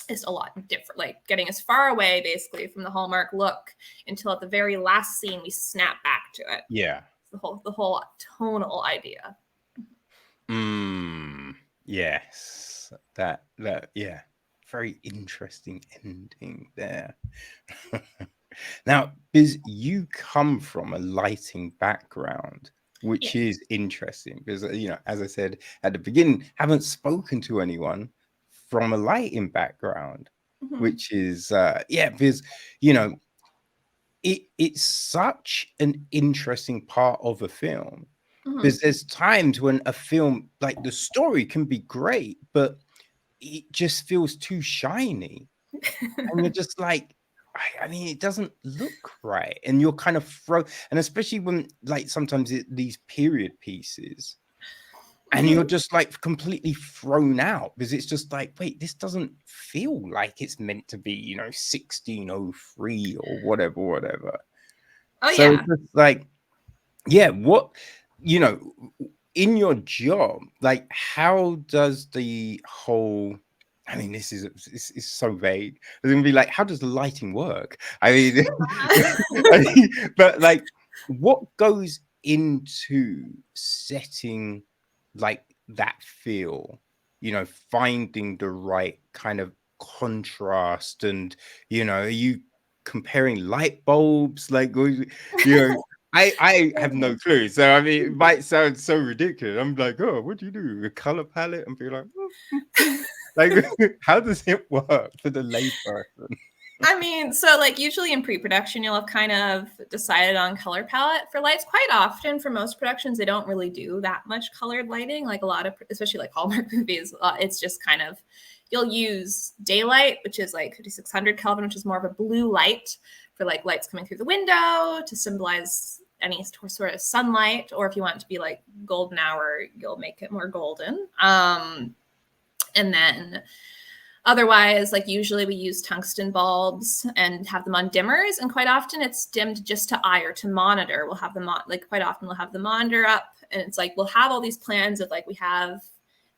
just a lot different, like getting as far away basically from the Hallmark look until at the very last scene we snap back to it. Yeah, the whole tonal idea. Yes, that yeah, very interesting ending there. Now, because you come from a lighting background, which is interesting, because as I said at the beginning, haven't spoken to anyone from a lighting background, Mhm. which is because you know it's such an interesting part of a film, Mhm. because there's times when a film, like, the story can be great, but it just feels too shiny, and you're just like, I mean, it doesn't look right, and you're kind of and especially when, like, sometimes these period pieces, and you're Mhm. just like completely thrown out, because it's just like, wait, this doesn't feel like it's meant to be 1603 or whatever. Oh So yeah. it's just like, yeah, what, you know in your job, like, how does the whole, I mean, this is so vague. It's gonna be like, how does the lighting work? I mean, but like, what goes into setting like that feel? Finding the right kind of contrast, and are you comparing light bulbs? Like, you know, I have no clue. So I mean, it might sound so ridiculous. I'm like, oh, what do you do? A color palette? And be like, like, how does it work for the layperson? I mean, so like usually in pre-production, you'll have kind of decided on color palette for lights. Quite often, for most productions, they don't really do that much colored lighting. Like a lot of, especially like Hallmark movies, it's just kind of, you'll use daylight, which is like 5600 Kelvin, which is more of a blue light for like lights coming through the window to symbolize any sort of sunlight. Or if you want it to be like golden hour, you'll make it more golden. And then otherwise, like usually we use tungsten bulbs and have them on dimmers, and quite often it's dimmed just to eye or to monitor. We'll have like quite often we'll have the monitor up, and it's like we'll have all these plans of like we have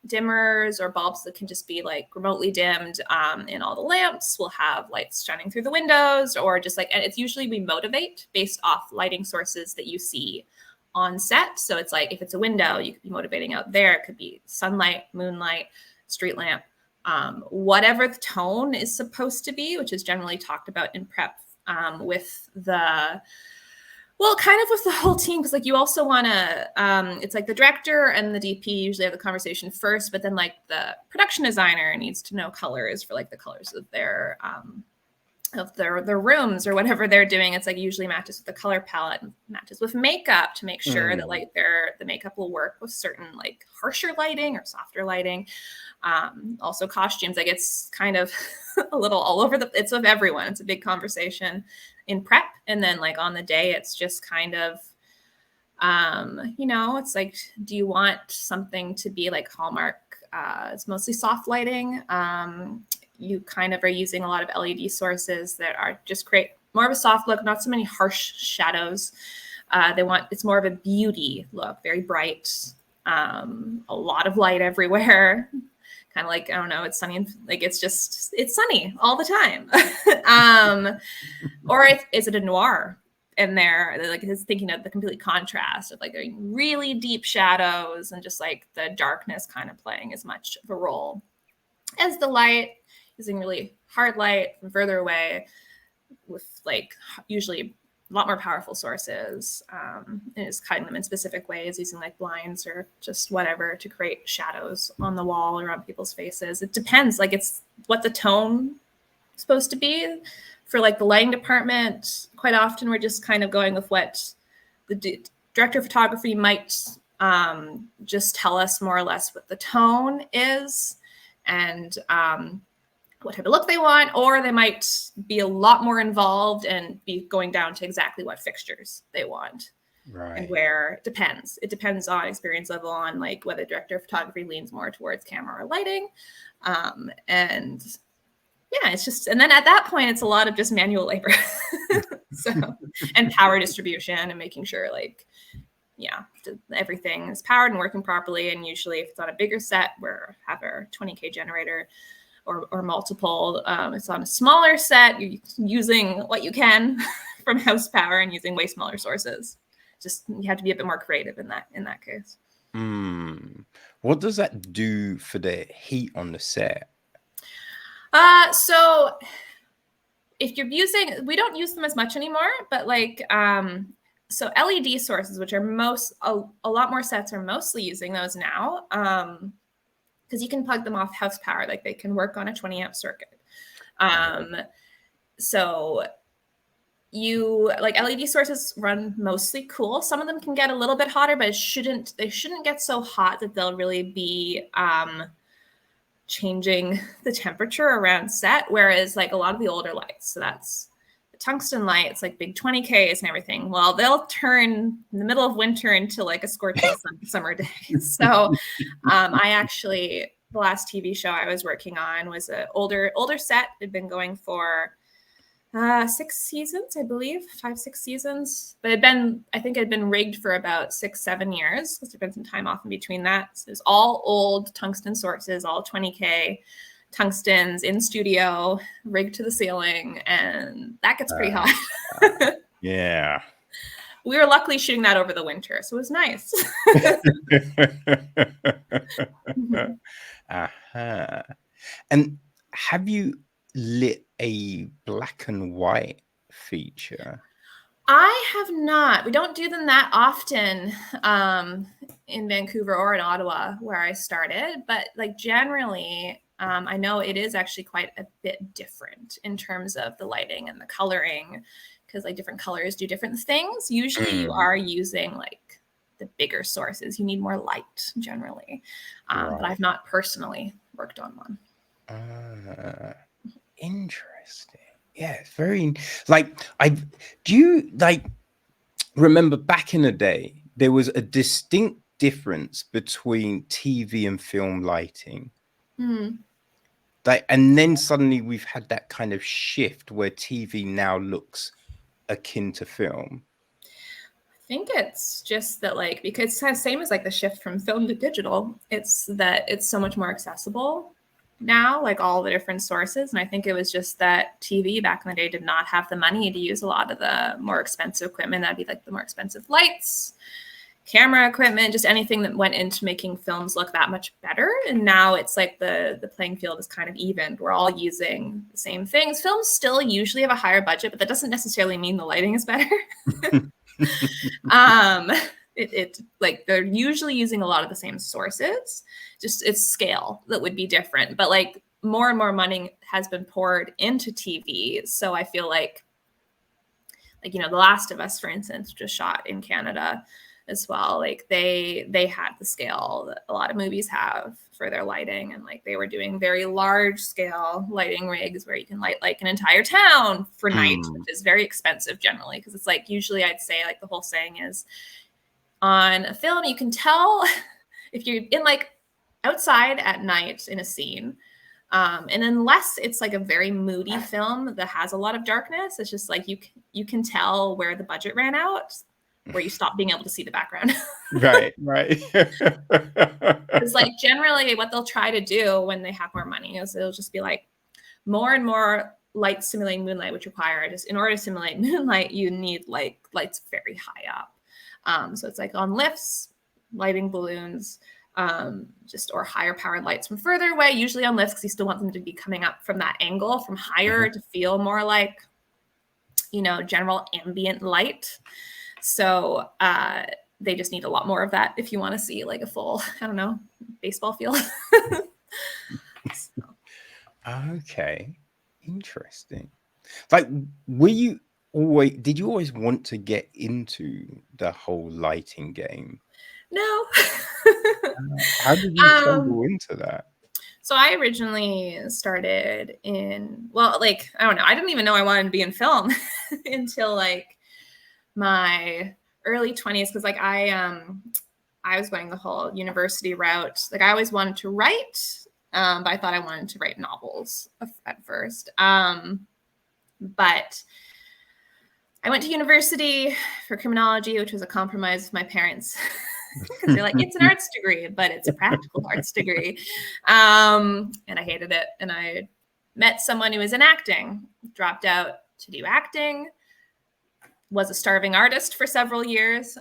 dimmers or bulbs that can just be like remotely dimmed in all the lamps. We'll have lights shining through the windows, or just like, and it's usually we motivate based off lighting sources that you see on set. So it's like if it's a window, you could be motivating out there. It could be sunlight, moonlight, street lamp. Whatever the tone is supposed to be, which is generally talked about in prep with the, well, kind of with the whole team, because like you also want to, it's like the director and the DP usually have the conversation first, but then like the production designer needs to know colors for like the colors of their rooms or whatever they're doing. It's like usually matches with the color palette, matches with makeup to make sure that like the makeup will work with certain like harsher lighting or softer lighting. Also costumes, like it's kind of a little all over it's with everyone. It's a big conversation in prep. And then like on the day, it's just kind of, it's like, do you want something to be like Hallmark? It's mostly soft lighting. You kind of are using a lot of LED sources that are just create more of a soft look, not so many harsh shadows. It's more of a beauty look, very bright, a lot of light everywhere. Kind of like, I don't know, it's sunny and like it's sunny all the time. Or is it a noir in there? Like it's thinking of the complete contrast of like really deep shadows and just like the darkness kind of playing as much of a role as the light, using really hard light from further away with like usually a lot more powerful sources, and just cutting them in specific ways, using like blinds or just whatever to create shadows on the wall or on people's faces. It depends, like it's what the tone is supposed to be. For like the lighting department, quite often we're just kind of going with what the director of photography might just tell us more or less what the tone is and what type of look they want, or they might be a lot more involved and be going down to exactly what fixtures they want. Right. And where it depends on experience level, on like whether director of photography leans more towards camera or lighting. And yeah, it's just, and then at that point it's a lot of just manual labor. So, and power distribution and making sure like, yeah, everything is powered and working properly. And usually if it's on a bigger set, we're have our 20K generator or multiple. It's on a smaller set, you're using what you can from house power and using way smaller sources. Just you have to be a bit more creative in that case. What does that do for the heat on the set? So if you're using, we don't use them as much anymore, but like so LED sources, which are a lot more sets are mostly using those now. Because because you can plug them off house power, like they can work on a 20 amp circuit. So you like LED sources run mostly cool. Some of them can get a little bit hotter, but they shouldn't get so hot that they'll really be changing the temperature around set. Whereas like a lot of the older lights, so that's the tungsten lights, like big 20Ks and everything, well, they'll turn in the middle of winter into like a scorching summer day. So I actually, the last TV show I was working on was an older set. It'd been going for 6 seasons, I believe, 5-6 seasons. But I think it had been rigged for about 6-7 years because there'd been some time off in between that. So it was all old tungsten sources, all 20K tungstens in studio, rigged to the ceiling, and that gets pretty hot. Yeah. We were luckily shooting that over the winter, so it was nice. And have you lit a black and white feature? I have not. We don't do them that often in Vancouver or in Ottawa where I started, but like generally, I know it is actually quite a bit different in terms of the lighting and the coloring, because like different colors do different things. Usually you are using like the bigger sources. You need more light generally, but I've not personally worked on one. Interesting. Yeah, it's very like do you like remember back in the day there was a distinct difference between TV and film lighting. Like, and then suddenly we've had that kind of shift where TV now looks akin to film. I think it's just that like, because it's kind of same as like the shift from film to digital, it's that it's so much more accessible now, like all the different sources. And I think it was just that TV back in the day did not have the money to use a lot of the more expensive equipment. That'd be like the more expensive lights, camera equipment, just anything that went into making films look that much better. And now it's like the playing field is kind of evened. We're all using the same things. Films still usually have a higher budget, but that doesn't necessarily mean the lighting is better. It like they're usually using a lot of the same sources, just it's scale that would be different. But like more and more money has been poured into TV. So I feel like, The Last of Us, for instance, just shot in Canada as well. Like they had the scale that a lot of movies have for their lighting, and like they were doing very large scale lighting rigs where you can light like an entire town for night, which is very expensive generally, because it's like usually I'd say like the whole saying is on a film you can tell if you're in like outside at night in a scene, and unless it's like a very moody film that has a lot of darkness, it's just like you can tell where the budget ran out, where you stop being able to see the background. Right. It's like generally what they'll try to do when they have more money is it'll just be like more and more light simulating moonlight, which require just in order to simulate moonlight, you need like lights very high up. So it's like on lifts, lighting balloons, or higher powered lights from further away, usually on lifts because you still want them to be coming up from that angle from higher to feel more like, general ambient light. So they just need a lot more of that if you want to see like a full, baseball field. Okay. Interesting. Like, did you always want to get into the whole lighting game? No. How did you stumble into that? So I originally started I didn't even know I wanted to be in film until like my early 20s, because like I was going the whole university route. Like I always wanted to write, but I thought I wanted to write novels at first. But I went to university for criminology, which was a compromise with my parents. Because they're like, it's an arts degree, but it's a practical arts degree. And I hated it. And I met someone who was in acting, dropped out to do acting, was a starving artist for several years.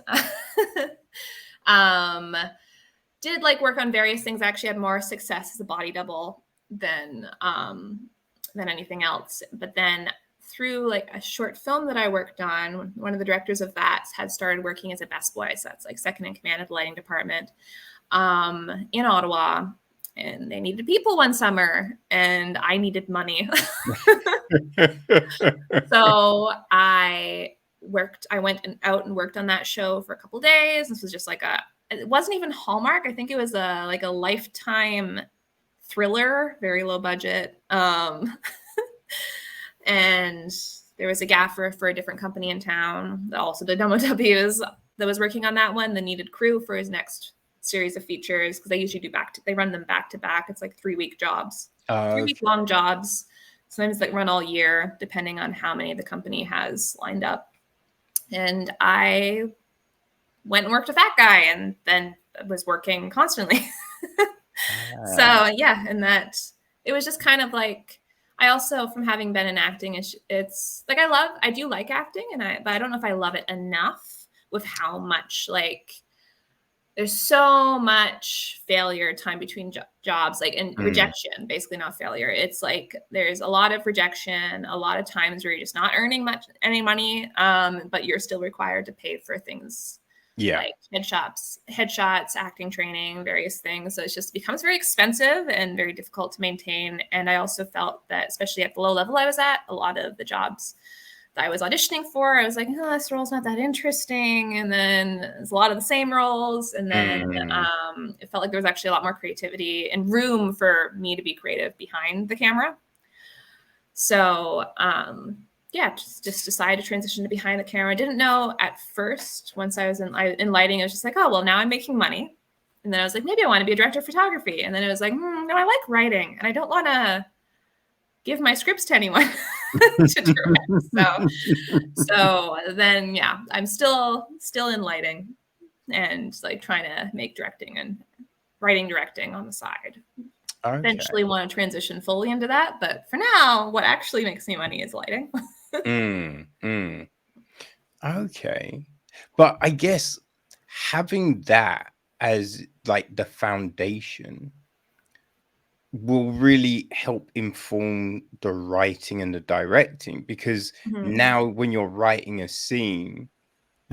Did like work on various things. I actually had more success as a body double than anything else. But then through like a short film that I worked on, one of the directors of that had started working as a best boy. So that's like second in command of the lighting department in Ottawa. and they needed people one summer, and I needed money. So I went out and worked on that show for a couple of days. This was just like it wasn't even Hallmark. I think it was a Lifetime thriller, very low budget. And there was a gaffer for a different company in town that also did MOWs that was working on that one that needed crew for his next series of features, because they usually they run them back to back. It's like 3-week jobs, 3-week long jobs. Sometimes like run all year, depending on how many the company has lined up. And I went and worked with that guy, and then was working constantly. So yeah, and that it was just kind of like, I also, from having been in acting, it's like I do like acting, but I don't know if I love it enough with how much like there's so much failure time between jobs, like, and rejection, basically, not failure. It's like there's a lot of rejection, a lot of times where you're just not earning any money, but you're still required to pay for things. Yeah. Like headshots, acting training, various things. So it just becomes very expensive and very difficult to maintain. And I also felt that, especially at the low level I was at, a lot of the jobs that I was auditioning for, I was like, oh, this role's not that interesting. And then there's a lot of the same roles. And then it felt like there was actually a lot more creativity and room for me to be creative behind the camera. So, yeah, just decided to transition to behind the camera. I didn't know at first, once I was in lighting, I was just like, oh, well, now I'm making money. And then I was like, maybe I want to be a director of photography. And then it was like, no, I like writing, and I don't want to give my scripts to anyone to direct. So then, yeah, I'm still in lighting and like trying to make directing and writing directing on the side. Okay. Eventually want to transition fully into that, but for now, what actually makes me money is lighting. Okay, but I guess having that as like the foundation will really help inform the writing and the directing, because now when you're writing a scene,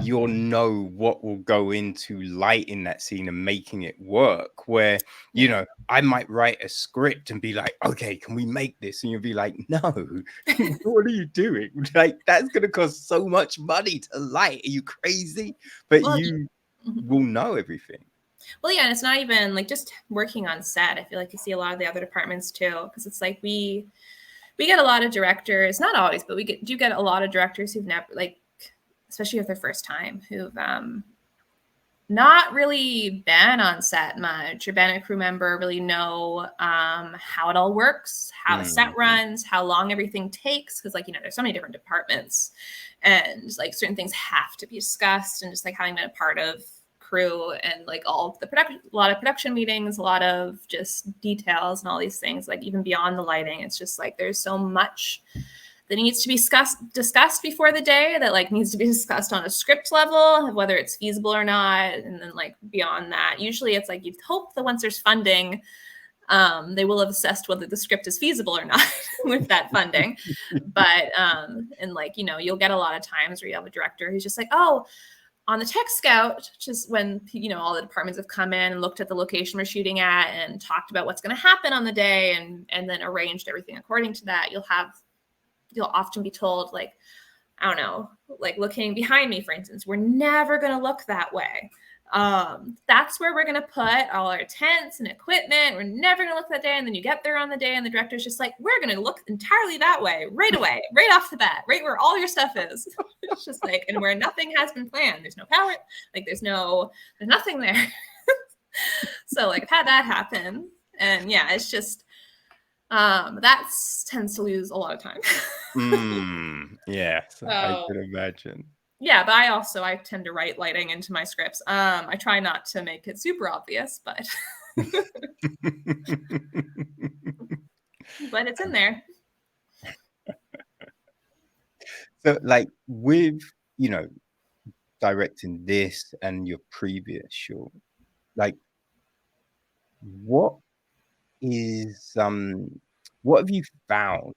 you'll know what will go into lighting that scene and making it work. Where, you know, I might write a script and be like, okay, can we make this? And you'll be like, no, what are you doing? Like, that's going to cost so much money to light. Are you crazy? But you will know everything. Well, yeah, and it's not even like just working on set. I feel like you see a lot of the other departments too, because it's like we get a lot of directors, not always, but we do get a lot of directors who've never, like, especially with their first time, who've not really been on set much or been a crew member, really know how it all works, how a set runs, how long everything takes. Because, like, you know, there's so many different departments, and like certain things have to be discussed. And just like having been a part of crew and like all of the production, a lot of production meetings, a lot of just details and all these things, like even beyond the lighting, it's just like there's so much that needs to be discussed before the day, that like needs to be discussed on a script level, whether it's feasible or not. And then like beyond that, usually it's like you'd hope that once there's funding, they will have assessed whether the script is feasible or not with that funding. But and like, you know, you'll get a lot of times where you have a director who's just like, oh, on the tech scout, which is when, you know, all the departments have come in and looked at the location we're shooting at and talked about what's going to happen on the day, and then arranged everything according to that. You'll often be told, like, I don't know, like looking behind me, for instance, we're never going to look that way. That's where we're going to put all our tents and equipment. We're never going to look that day. And then you get there on the day and the director's just like, we're going to look entirely that way right away, right off the bat, right where all your stuff is. It's just like, and where nothing has been planned. There's no power. Like there's nothing there. So like I've had that happen. And yeah, it's just, that tends to lose a lot of time. Yeah, so I can imagine. Yeah, but I tend to write lighting into my scripts. I try not to make it super obvious, but but it's in there. So like with, you know, directing this and your previous short, like what have you found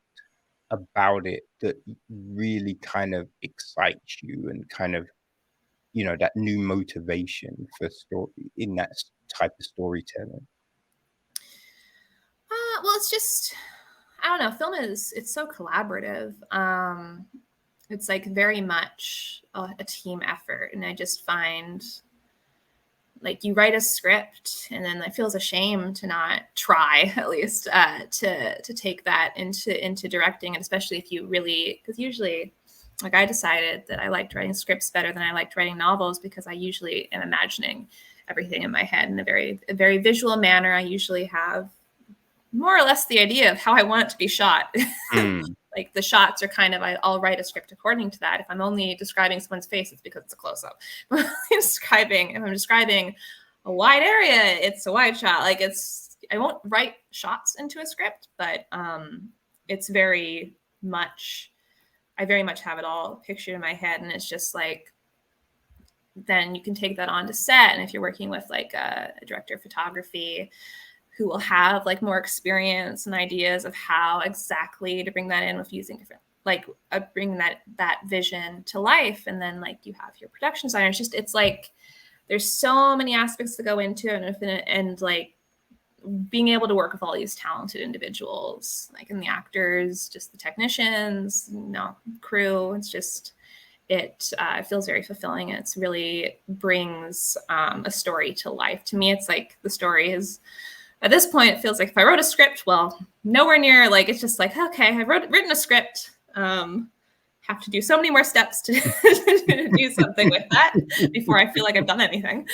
about it that really kind of excites you and kind of, you know, that new motivation for story in that type of storytelling? Well, it's just, I don't know. Film it's so collaborative. It's like very much a team effort. And I just find like you write a script and then it feels a shame to not try at least to take that into directing. And especially if you really, because usually like I decided that I liked writing scripts better than I liked writing novels because I usually am imagining everything in my head in a very visual manner. I usually have more or less the idea of how I want it to be shot. Like the shots are kind of, I'll write a script according to that. If I'm only describing someone's face, it's because it's a close-up. If I'm describing a wide area, it's a wide shot. Like I won't write shots into a script, but it's very much, I very much have it all pictured in my head. And it's just like, then you can take that on to set. And if you're working with like a director of photography, who will have like more experience and ideas of how exactly to bring that in with using different, like bring that vision to life. And then like you have your production designer. It's like, there's so many aspects to go into it. And like being able to work with all these talented individuals, like in the actors, just the technicians, crew. It's just, it feels very fulfilling. And it's really brings a story to life. To me, it's like the story is, at this point, it feels like if I wrote a script, well, nowhere near, like, it's just like, okay, I've written a script. Have to do so many more steps to, to do something with that before I feel like I've done anything.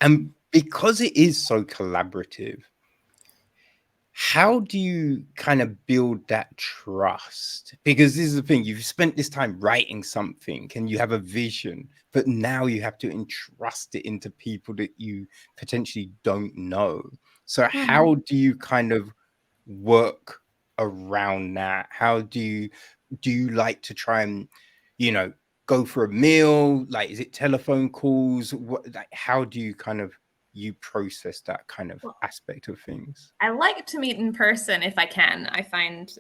And because it is so collaborative, how do you kind of build that trust? Because this is the thing, you've spent this time writing something and you have a vision, but now you have to entrust it into people that you potentially don't know. So how do you kind of work around that? How do you like to try and, go for a meal? Like, is it telephone calls? What, like, how do you kind of you process that kind of aspect of things? I like to meet in person if I can. I find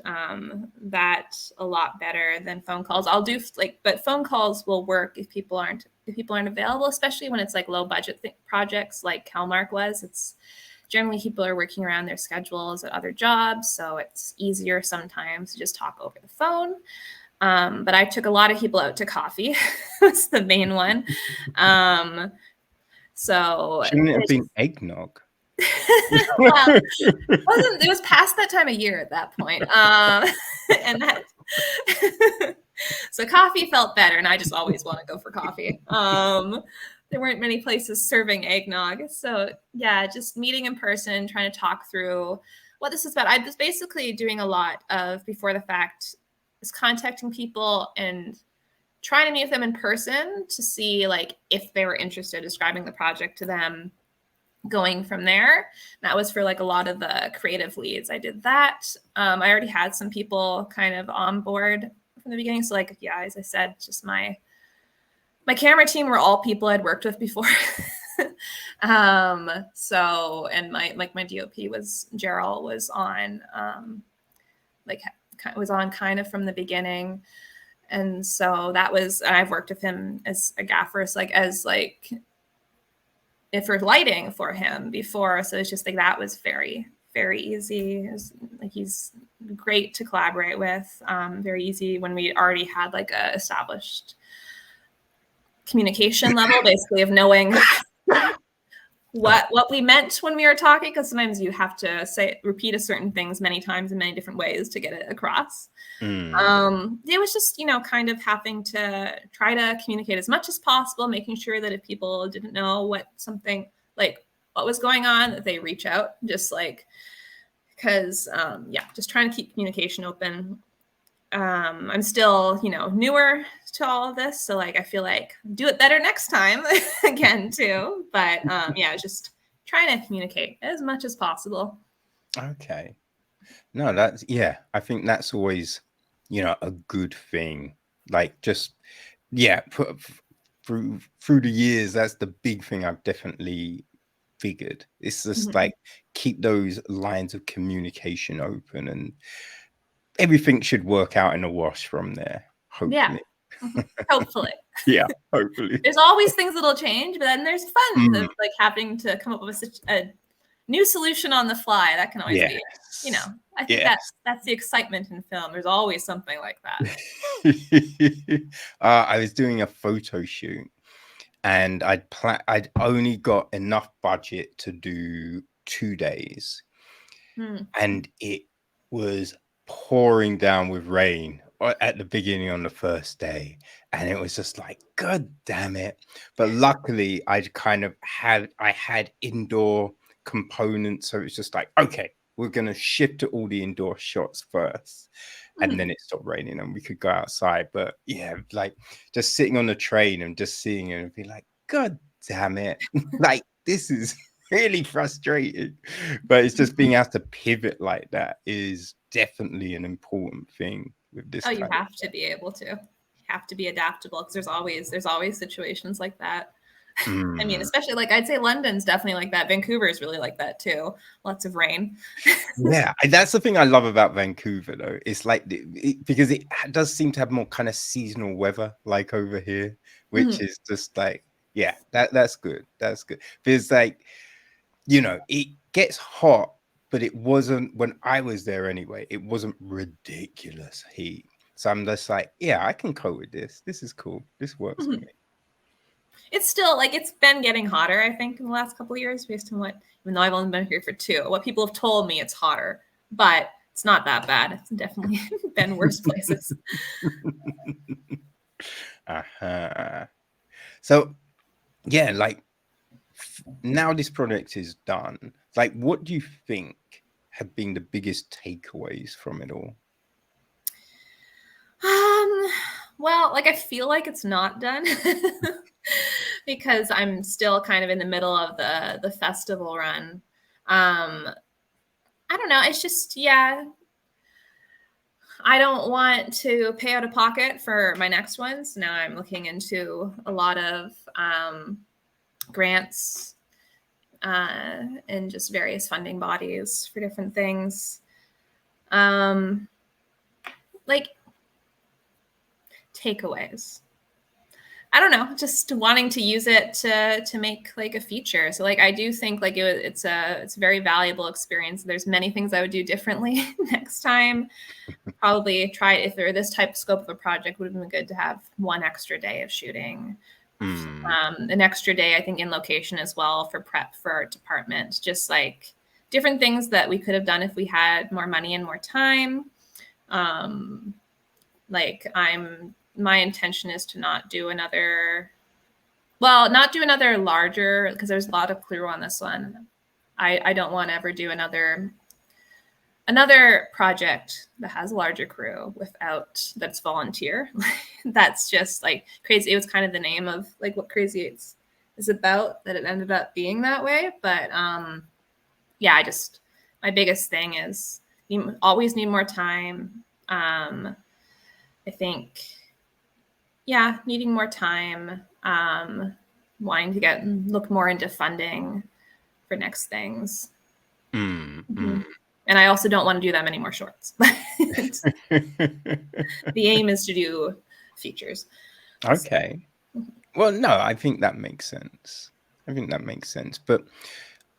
that a lot better than phone calls. I'll do but phone calls will work if people aren't available, especially when it's like low budget projects like Hellmark was. It's generally people are working around their schedules at other jobs, so it's easier sometimes to just talk over the phone. But I took a lot of people out to coffee. That's the main one. So shouldn't it have been eggnog? Well, it was past that time of year at that point. And that so coffee felt better, and I just always want to go for coffee. There weren't many places serving eggnog. So yeah, just meeting in person, trying to talk through what this is about. I was basically doing a lot of before the fact is contacting people and trying to meet them in person to see like if they were interested in describing the project to them, going from there. That was for like a lot of the creative leads. I did that. I already had some people kind of on board from the beginning. So like, yeah, as I said, just my camera team were all people I'd worked with before. So, and my DOP was Gerald was on, was on kind of from the beginning. And so that was, I've worked with him as a gaffer, if for lighting for him before. So it's just like, that was very, very easy. It was, like, he's great to collaborate with. Very easy when we already had like a established communication level, basically, of knowing what we meant when we were talking, because sometimes you have to repeat a certain things many times in many different ways to get it across. It was just, kind of having to try to communicate as much as possible, making sure that if people didn't know what was going on, that they reach out, just like, because just trying to keep communication open. I'm still, newer to all of this. So like, I feel like do it better next time again too. But just trying to communicate as much as possible. Okay. No, I think that's always, a good thing. Like just, through the years, that's the big thing I've definitely figured. It's just like, keep those lines of communication open and everything should work out in a wash from there. Hopefully. Yeah. Hopefully. Yeah, hopefully. There's always things that'll change, but then there's fun of like having to come up with such a new solution on the fly. That can always be, you know, I think Yes. that's the excitement in film. There's always something like that. I was doing a photo shoot, and I'd only got enough budget to do 2 days, and it was pouring down with rain at the beginning on the first day, and it was just like, God damn it. But luckily I had indoor components, so it's just like, okay, we're gonna shift to all the indoor shots first, and then it stopped raining and we could go outside. But yeah, like just sitting on the train and just seeing it and be like, God damn it. Like, this is really frustrating. But it's just being able to pivot like that is definitely an important thing with this. Oh, you have to be able to. You have to be adaptable, because there's always situations like that. I mean, especially, like, I'd say London's definitely like that. Vancouver is really like that too. Lots of rain. Yeah, that's the thing I love about Vancouver, though. It's like because it does seem to have more kind of seasonal weather, like over here, which is just like, yeah, that's good. That's good. Because, like, you know, it gets hot, but it wasn't, when I was there anyway, it wasn't ridiculous heat. So I'm just like, yeah, I can cope with this. This is cool. This works for me. It's still, like, it's been getting hotter, I think, in the last couple of years, based on what, even though I've only been here for 2, what people have told me, it's hotter, but it's not that bad. It's definitely been worse places. So, yeah, like, now this project is done, like, what do you think have been the biggest takeaways from it all? Well, like, I feel like it's not done because I'm still kind of in the middle of the festival run. I don't know. It's just, yeah, I don't want to pay out of pocket for my next one. So now I'm looking into a lot of grants and just various funding bodies for different things. Like, takeaways, I don't know, just wanting to use it to make, like, a feature. So, like, I do think, like, it's a very valuable experience. There's many things I would do differently next time. Probably try, if there this type of scope of a project, would have been good to have 1 extra day of shooting, an extra day, I think, in location as well for prep for our department. Just, like, different things that we could have done if we had more money and more time. Like, my intention is to not do another larger, because there's a lot of crew on this one. I don't want to ever do another project that has a larger crew that's volunteer. That's just, like, crazy. It was kind of the name of, like, what Crazy Eights is about, that it ended up being that way. But yeah, my biggest thing is you always need more time. I think, yeah, needing more time, wanting to look more into funding for next things. And I also don't want to do that many more shorts. The aim is to do features. Okay. Well, no, I think that makes sense. But,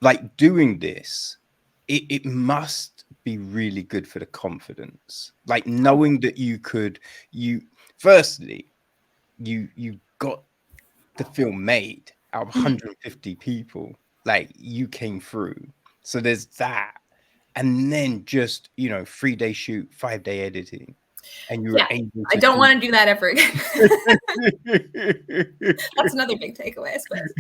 like, doing this, it must be really good for the confidence. Like, knowing that you got the film made out of 150 people. Like, you came through. So there's that. And then just, 3-day shoot, 5-day editing. And you're able to. I don't want to do that ever again. That's another big takeaway, I suppose.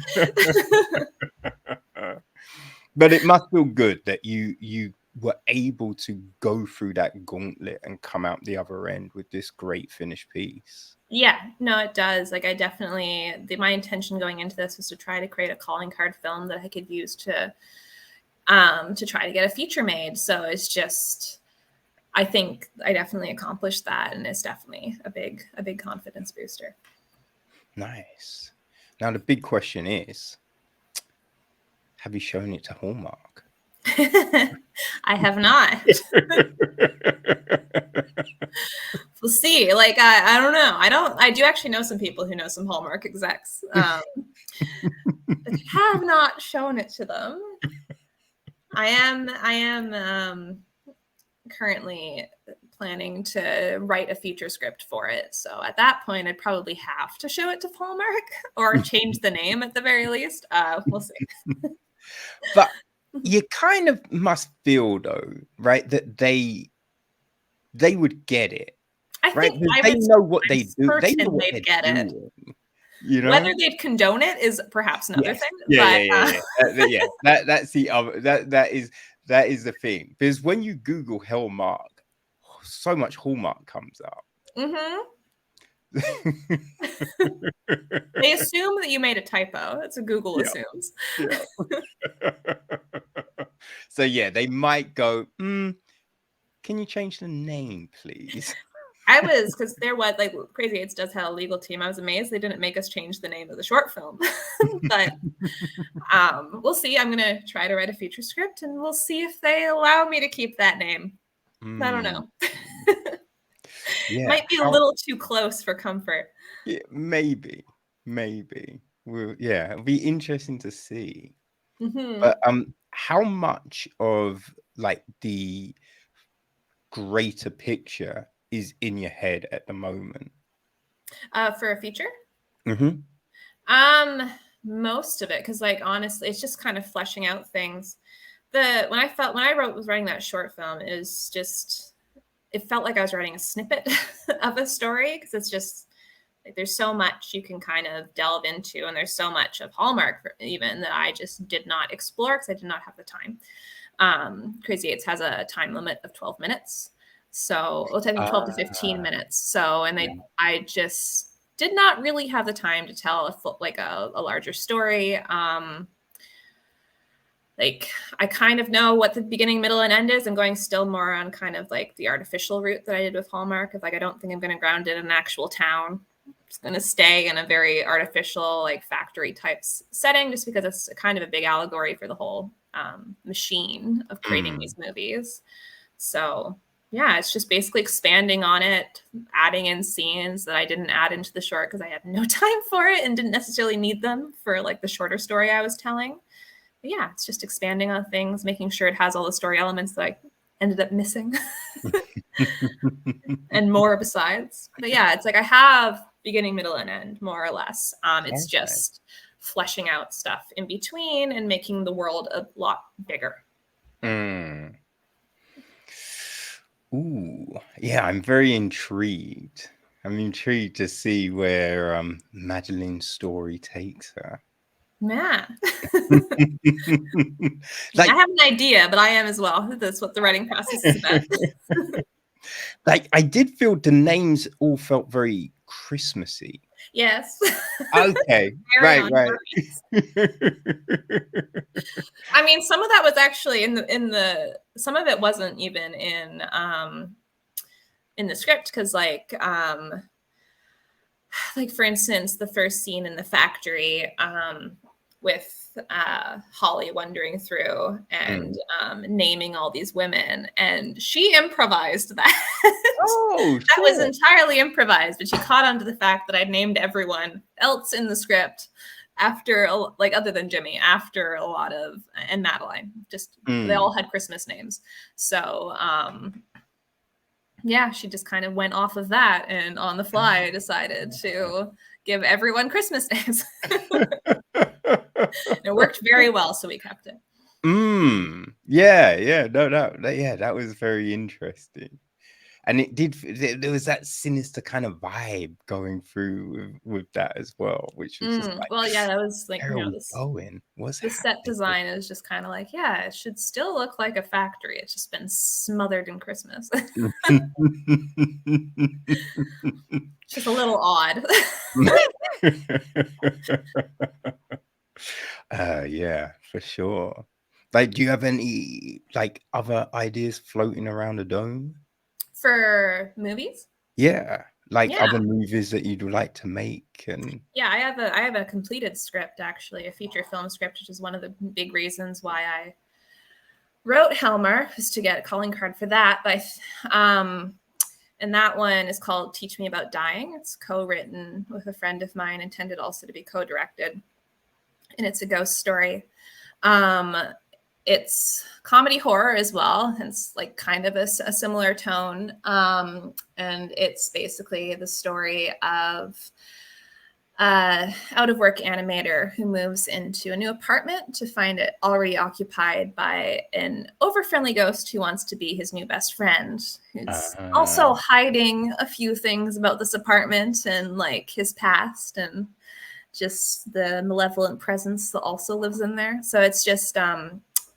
But it must feel good that you were able to go through that gauntlet and come out the other end with this great finished piece. Yeah, no, it does. Like, I definitely, my intention going into this was to try to create a calling card film that I could use to try to get a feature made. So it's just, I think I definitely accomplished that, and it's definitely a big confidence booster. Nice. Now the big question is, have you shown it to Hallmark? I have not. We'll see. Like, I don't know. I do actually know some people who know some Hallmark execs. I have not shown it to them. I am currently planning to write a feature script for it. So at that point, I'd probably have to show it to Hallmark or change the name at the very least. We'll see. But you kind of must feel though, right, that they would get it, I right? think Because I they would. know what I'm they do. They know certain what they'd they're get it. doing. You know, Whether they'd condone it is perhaps another yes. thing. Yeah, But yeah. That's the other. That is the thing. Because when you Google Hellmark, so much Hallmark comes up. they assume that you made a typo. That's what Google assumes. Yeah. So yeah, they might go, can you change the name, please? I was, because there was like Crazy Eights does have a legal team. I was amazed they didn't make us change the name of the short film. But we'll see. I'm gonna try to write a feature script, and we'll see if they allow me to keep that name. I don't know. Yeah, might be a little too close for comfort. Yeah, maybe. It'll be interesting to see. But how much of like the greater picture is in your head at the moment? For a feature? Most of it, because like honestly, it's just kind of fleshing out things. When I was writing that short film, it felt like I was writing a snippet of a story, because it's just like there's so much you can kind of delve into, and there's so much of Hallmark even that I just did not explore because I did not have the time. Crazy Eights has a time limit of 12 minutes. So I think 12 to 15 minutes. So, and I just did not really have the time to tell a larger story. Like I kind of know what the beginning, middle, and end is. I'm going still more on kind of like the artificial route that I did with Hallmark. Like I don't think I'm going to ground it in an actual town. I'm just going to stay in a very artificial, like factory type setting, just because it's kind of a big allegory for the whole machine of creating these movies. So yeah, it's just basically expanding on it, adding in scenes that I didn't add into the short because I had no time for it and didn't necessarily need them for like the shorter story I was telling. But yeah, it's just expanding on things, making sure it has all the story elements that I ended up missing and more besides. But yeah, it's like I have beginning, middle, and end more or less. It's just fleshing out stuff in between and making the world a lot bigger. Ooh, yeah, I'm very intrigued. I'm intrigued to see where Madeline's story takes her. Yeah. Like, I have an idea, but I am as well. That's what the writing process is about. Like, I did feel the names all felt very Christmassy. Yes. Okay. Right. I mean, some of that was actually in the some of it wasn't even in the script, because like for instance, the first scene in the factory with Holly wandering through and naming all these women, and she improvised that. Oh, that was entirely improvised, but she caught on to the fact that I'd named everyone else in the script after, like, other than Jimmy, after a lot of, and Madeline, just they all had Christmas names. So yeah, she just kind of went off of that, and on the fly decided to give everyone Christmas names. It worked very well, so we kept it. Yeah, no, that was very interesting. And there was that sinister kind of vibe going through with that as well, which was just like, well, yeah, that was like, the set design is just kind of like, yeah, it should still look like a factory. It's just been smothered in Christmas. Just a little odd. Yeah, for sure. Like, do you have any like other ideas floating around the dome for movies? Yeah, like other movies that you'd like to make. And yeah, I have a completed script, actually, a feature film script, which is one of the big reasons why I wrote Hellmark, was to get a calling card for that. But and that one is called Teach Me About Dying. It's co-written with a friend of mine, intended also to be co-directed, and it's a ghost story. it's comedy horror as well. It's like kind of a similar tone. And it's basically the story of out of work animator who moves into a new apartment to find it already occupied by an over friendly ghost who wants to be his new best friend, who's also hiding a few things about this apartment and like his past and just the malevolent presence that also lives in there. So it's just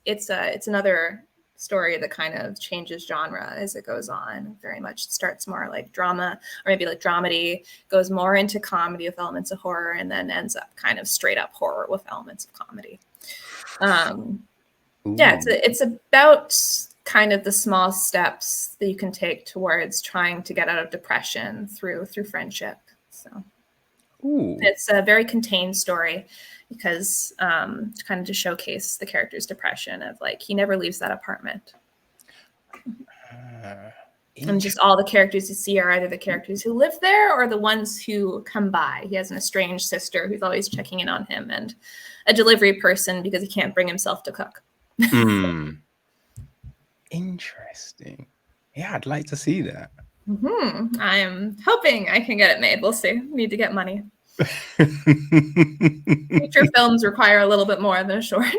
it's another story that kind of changes genre as it goes on. Very much starts more like drama or maybe like dramedy, goes more into comedy with elements of horror, and then ends up kind of straight up horror with elements of comedy. Yeah, it's about kind of the small steps that you can take towards trying to get out of depression through friendship. So it's a very contained story because to kind of just showcase the character's depression of like he never leaves that apartment. And just all the characters you see are either the characters who live there or the ones who come by. He has an estranged sister who's always checking in on him, and a delivery person because he can't bring himself to cook. Interesting. Yeah, I'd like to see that. I'm hoping I can get it made. We'll see. Need to get money. Feature films require a little bit more than a short.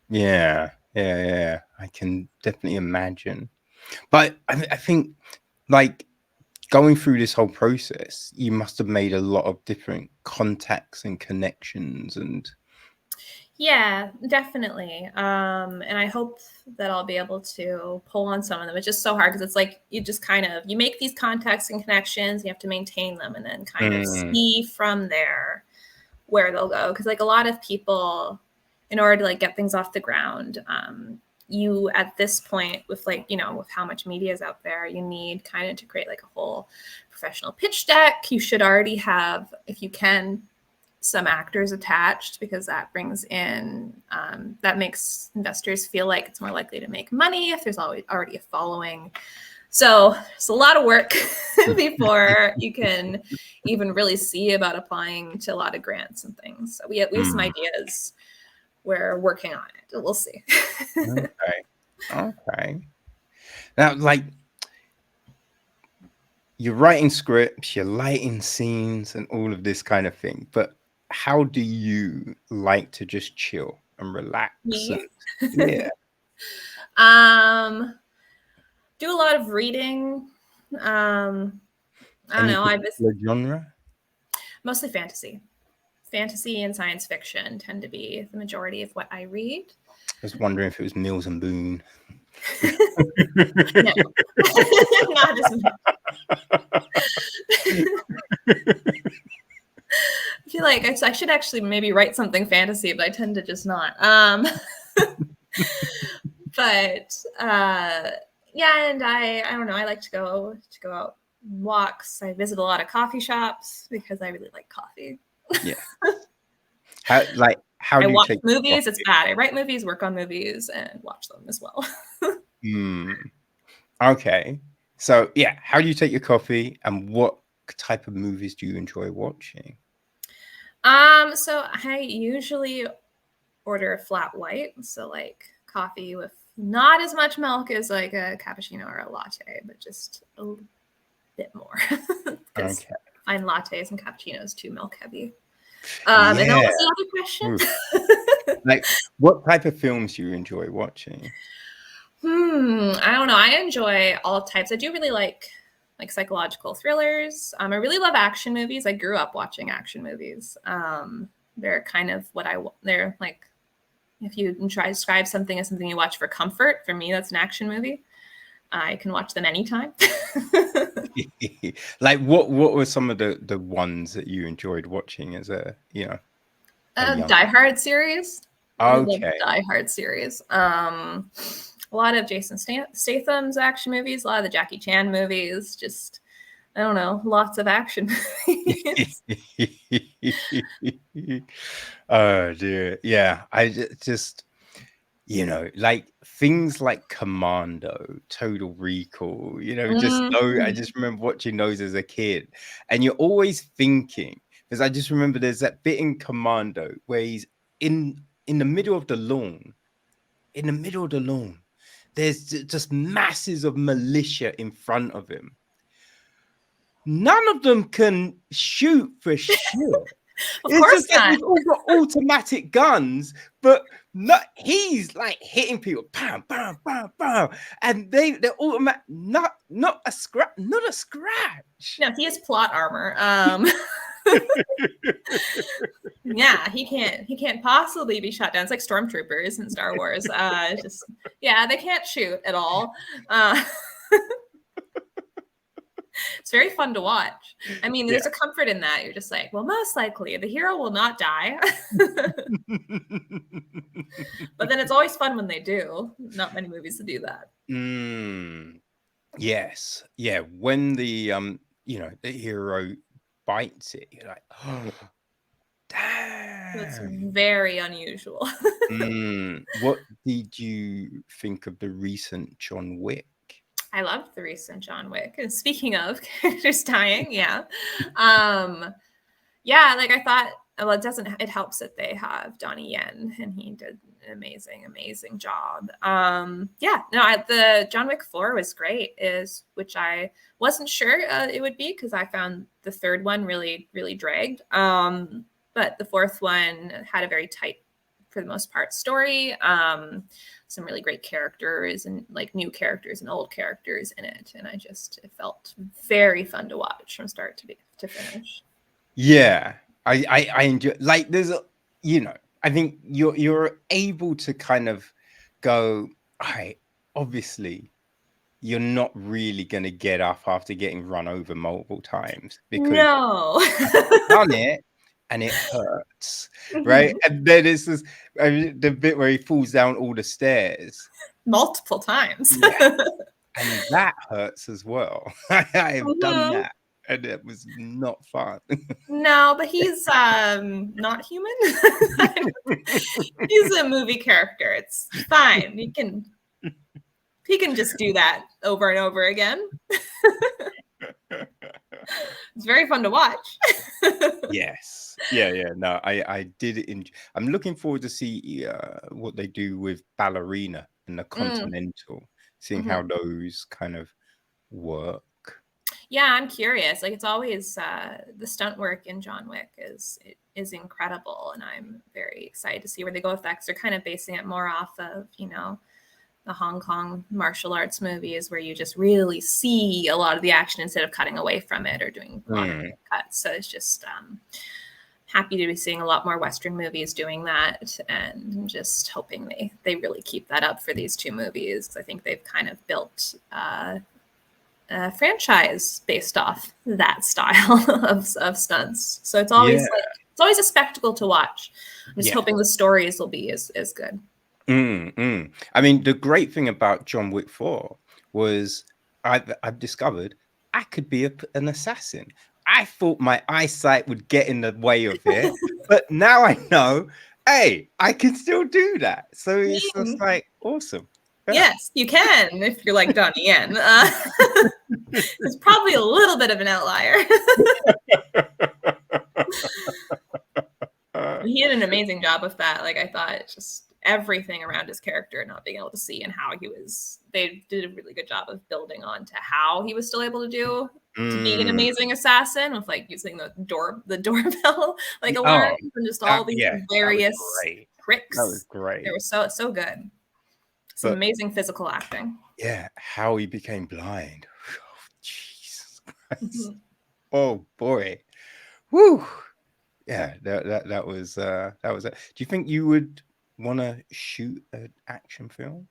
Yeah. I can definitely imagine. But I think like going through this whole process, you must have made a lot of different contacts and connections and yeah, definitely. And I hope that I'll be able to pull on some of them. It's just so hard because it's like you just kind of you make these contacts and connections, you have to maintain them and then kind of see from there where they'll go. Because like a lot of people, in order to like get things off the ground, you at this point with like, you know, with how much media is out there, you need kind of to create like a whole professional pitch deck. You should already have, if you can, some actors attached because that brings in that makes investors feel like it's more likely to make money if there's already a following. So it's a lot of work before you can even really see about applying to a lot of grants and things. So we have some ideas. We're working on it. We'll see. Okay. Now, like, you're writing scripts, you're lighting scenes and all of this kind of thing, but how do you like to just chill and relax? Yeah. Do a lot of reading. I don't know. I just genre? Mostly fantasy. Fantasy and science fiction tend to be the majority of what I read. I was wondering if it was Mills and Boone. No. Not just I feel like I should actually maybe write something fantasy, but I tend to just not. But yeah, and I don't know. I like to go out walks. I visit a lot of coffee shops because I really like coffee. Yeah. How do you watch take movies? It's bad. I write movies, work on movies, and watch them as well. Okay. So yeah, how do you take your coffee, and what type of movies do you enjoy watching? So I usually order a flat white, so like coffee with not as much milk as like a cappuccino or a latte, but just a bit more. Because I find lattes and cappuccinos too milk heavy. And then what's the other question? Like, what type of films do you enjoy watching? I don't know. I enjoy all types. I do really like psychological thrillers. I really love action movies. I grew up watching action movies. They're kind of they're like, if you try to describe something as something you watch for comfort, for me, that's an action movie. I can watch them anytime. Like, what were some of the ones that you enjoyed watching as a Die Hard series. Okay. Die Hard series. A lot of Jason Statham's action movies, a lot of the Jackie Chan movies, just, I don't know, lots of action movies. Oh dear. Yeah. I just, like things like Commando, Total Recall, I just remember watching those as a kid. And you're always thinking, because I just remember there's that bit in Commando where he's in in the middle of the lawn, there's just masses of militia in front of him. None of them can shoot for shit. Of It's course just like not. they've all got automatic guns, but he's like hitting people, bam, bam, bam, bam, and they're automatic. Not a scratch. No, he has plot armor. Yeah, he can't possibly be shot down. It's like stormtroopers in Star Wars. They can't shoot at all. It's very fun to watch. I mean, there's a comfort in that. You're just like, well, most likely the hero will not die. But then it's always fun when they do. Not many movies to do that. Yes. Yeah. When the the hero bites it, you're like, oh, damn. It's very unusual. What did you think of the recent John Wick? I loved the recent John Wick. And speaking of characters dying, like I thought, well, it helps that they have Donnie Yen, and he did an amazing job. The John Wick 4 was great, which I wasn't sure it would be, because I found the third one really, really dragged. But the fourth one had a very tight, for the most part, story. Some really great characters, and like new characters and old characters in it. And it felt very fun to watch from start to finish. Yeah. I enjoy, like, there's I think you're able to kind of go, obviously you're not really going to get up after getting run over multiple times, because you've done it and it hurts, right? And then it's this, the bit where he falls down all the stairs multiple times. And that hurts as well. I have done that, and it was not fun. No, but he's not human. He's a movie character. It's fine. He can just do that over and over again. It's very fun to watch. Yes. Yeah. No, I did it. I'm looking forward to see what they do with Ballerina and the Continental, seeing how those kind of work. Yeah, I'm curious. Like, it's always the stunt work in John Wick is incredible, and I'm very excited to see where they go with that, because they're kind of basing it more off of the Hong Kong martial arts movies, where you just really see a lot of the action instead of cutting away from it or doing cuts. So it's just happy to be seeing a lot more Western movies doing that, and I'm just hoping they really keep that up for these two movies, because I think they've kind of built a franchise based off that style of stunts. So it's always it's always a spectacle to watch. I'm just hoping the stories will be as good. I mean, the great thing about John Wick 4 was I've discovered I could be an assassin. I thought my eyesight would get in the way of it, but now I know, hey, I can still do that. So it's just like awesome. Yeah. Yes, you can, if you're like Donnie Yen. It's probably a little bit of an outlier. He did an amazing job with that. Like, I thought just everything around his character not being able to see, and how they did a really good job of building on to how he was still able to be an amazing assassin, with like using the doorbell like alarms, and just all these various tricks. That was great. It was so good. Some amazing physical acting. Yeah, how he became blind. Oh, Jesus Christ. Oh boy. Woo. Yeah, that was it. Do you think you would want to shoot an action film?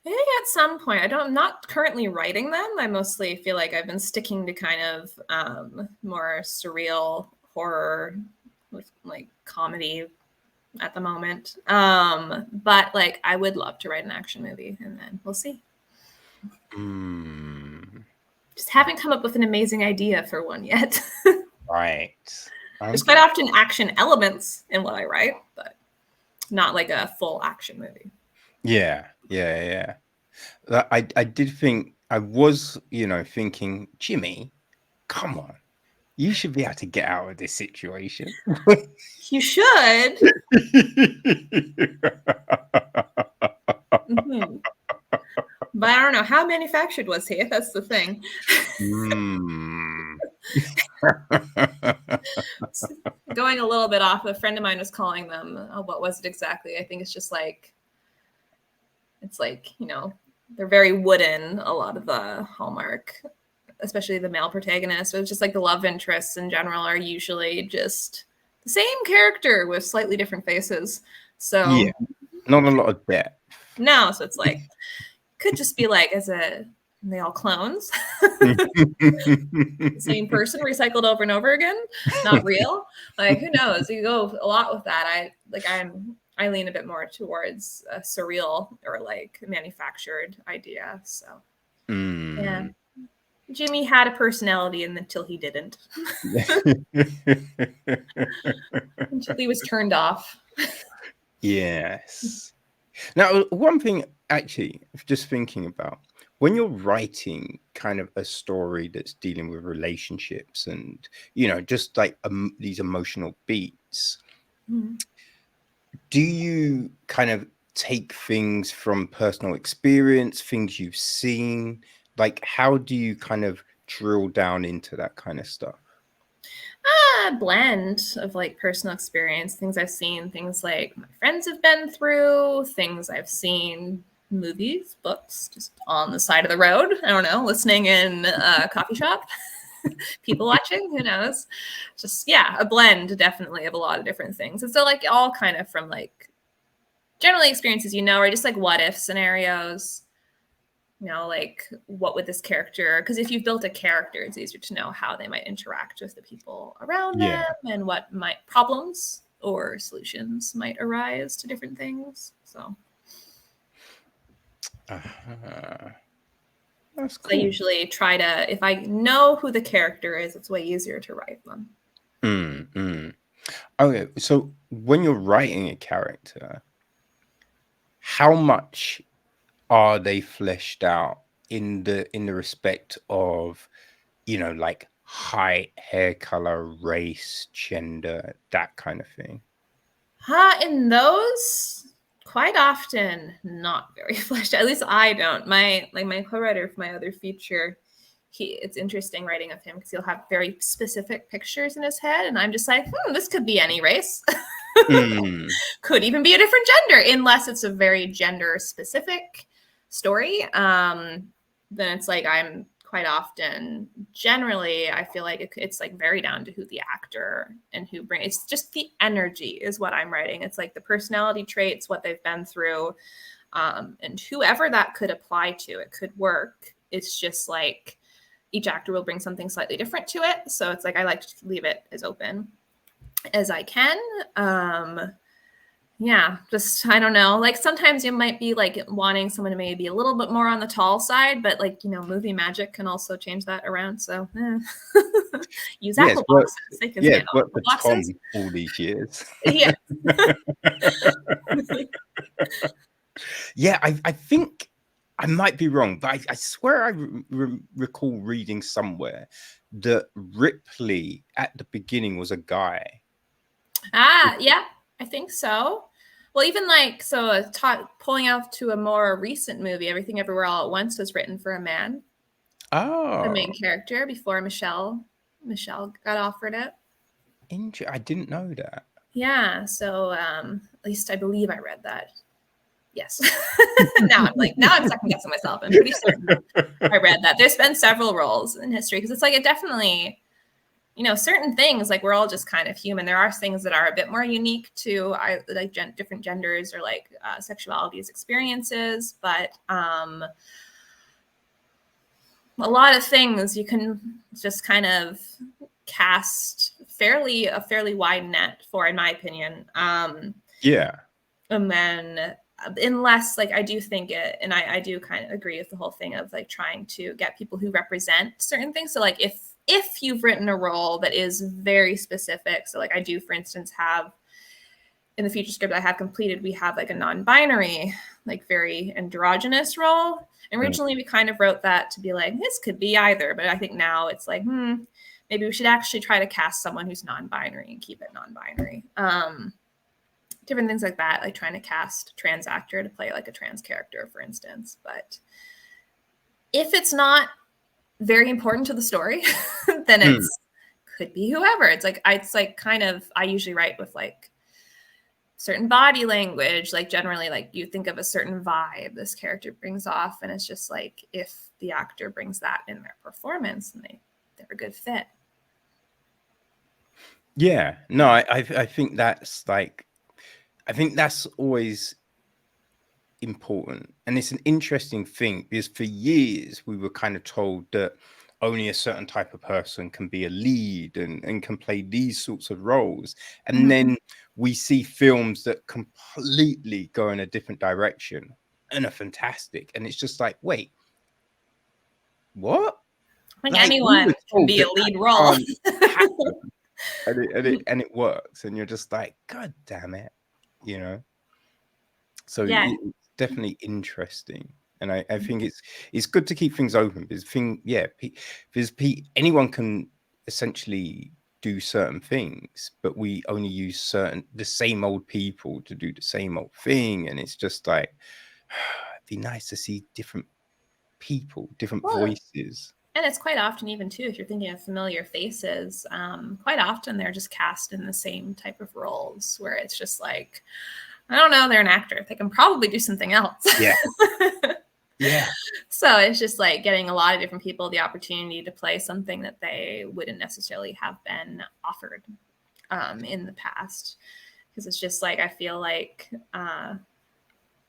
Maybe at some point. I'm not currently writing them. I mostly feel like I've been sticking to kind of more surreal horror with like comedy at the moment. But like, I would love to write an action movie, and then we'll see. Just haven't come up with an amazing idea for one yet. Right. There's quite often action elements in what I write, but not like a full action movie. Yeah. I did think, I was, thinking, Jimmy, come on, You should be able to get out of this situation. You should. Mm-hmm. But I don't know, how manufactured was he? That's the thing. Going a little bit off, a friend of mine was calling them, what was it exactly? I think it's just like, it's like, you know, they're very wooden, a lot of the Hallmark, especially the male protagonists. So it's just like the love interests in general are usually just the same character with slightly different faces. So yeah, not a lot of depth. No, so it's like, could just be like, they all clones? Same person recycled over and over again, not real. Like, who knows? You go a lot with that. I lean a bit more towards a surreal or like manufactured idea. So yeah, Jimmy had a personality until he didn't. Until he was turned off. Yes. Now, one thing actually, just thinking about, when you're writing kind of a story that's dealing with relationships and, you know, just like these emotional beats, do you kind of take things from personal experience, things you've seen? Like, how do you kind of drill down into that kind of stuff? A blend of like personal experience, things I've seen, things like my friends have been through, things I've seen, movies, books, just on the side of the road. I don't know, listening in a coffee shop, people watching, who knows? Just, yeah, a blend definitely of a lot of different things. And so like all kind of from like generally experiences, you know, or just like what if scenarios. You know, like what would this character, because if you've built a character, it's easier to know how they might interact with the people around them and what problems or solutions might arise to different things. So That's cool. I usually try to, if I know who the character is, it's way easier to write them. Okay, so when you're writing a character, how much are they fleshed out in the respect of, you know, like height, hair color, race, gender, that kind of thing? In those, quite often not very fleshed out. At least I don't. My co-writer for my other feature, it's interesting writing of him because he'll have very specific pictures in his head, and I'm just like, this could be any race. Could even be a different gender, unless it's a very gender specific story. Then it's like I'm quite often, generally, I feel like it's like very down to who the actor and who it's just the energy is what I'm writing. It's like the personality traits, what they've been through, and whoever that could apply to, it could work. It's just like each actor will bring something slightly different to it. So it's like I like to leave it as open as I can. Yeah, just, I don't know. Like sometimes you might be like wanting someone to maybe be a little bit more on the tall side, but like, you know, movie magic can also change that around. So use Apple boxes. They can stand on Apple boxes. Tom all these years. Yeah. Yeah, I think I might be wrong, but I swear I recall reading somewhere that Ripley at the beginning was a guy. Yeah, I think so. Well, even like, so pulling out to a more recent movie, Everything Everywhere All at Once was written for a man. Oh. The main character before Michelle got offered it. I didn't know that. Yeah, so at least I believe I read that. Yes. now I'm second guessing myself. I'm pretty certain I read that. There's been several roles in history because it's like it definitely, you know, certain things, like we're all just kind of human. There are things that are a bit more unique to like different genders or like sexualities experiences, but a lot of things you can just kind of cast a fairly wide net for, in my opinion. Yeah. And then unless like I do think it, and I do kind of agree with the whole thing of like trying to get people who represent certain things. So like if you've written a role that is very specific, so like I do, for instance, have in the feature script I have completed, we have like a non-binary, like very androgynous role. And originally we kind of wrote that to be like, this could be either, but I think now it's like, maybe maybe we should actually try to cast someone who's non-binary and keep it non-binary. Different things like that, like trying to cast a trans actor to play like a trans character, for instance. But if it's not very important to the story, then it's could be whoever. It's like kind of, I usually write with like certain body language, like generally like you think of a certain vibe this character brings off, and it's just like if the actor brings that in their performance, and they're a good fit. Yeah, no, I think that's like, I think that's always important. And it's an interesting thing because for years we were kind of told that only a certain type of person can be a lead and can play these sorts of roles. And then we see films that completely go in a different direction and are fantastic. And it's just like, wait, what? Like anyone can be a lead role. and it works. And you're just like, God damn it, you know? So yeah, it's definitely interesting. And I think it's good to keep things open because anyone can essentially do certain things, but we only use the same old people to do the same old thing. And it's just like, it'd be nice to see different people, different voices. And it's quite often, even too, if you're thinking of familiar faces, quite often they're just cast in the same type of roles where it's just like, I don't know, they're an actor. They can probably do something else. Yeah. Yeah. So it's just like getting a lot of different people the opportunity to play something that they wouldn't necessarily have been offered in the past. Because it's just like, I feel like,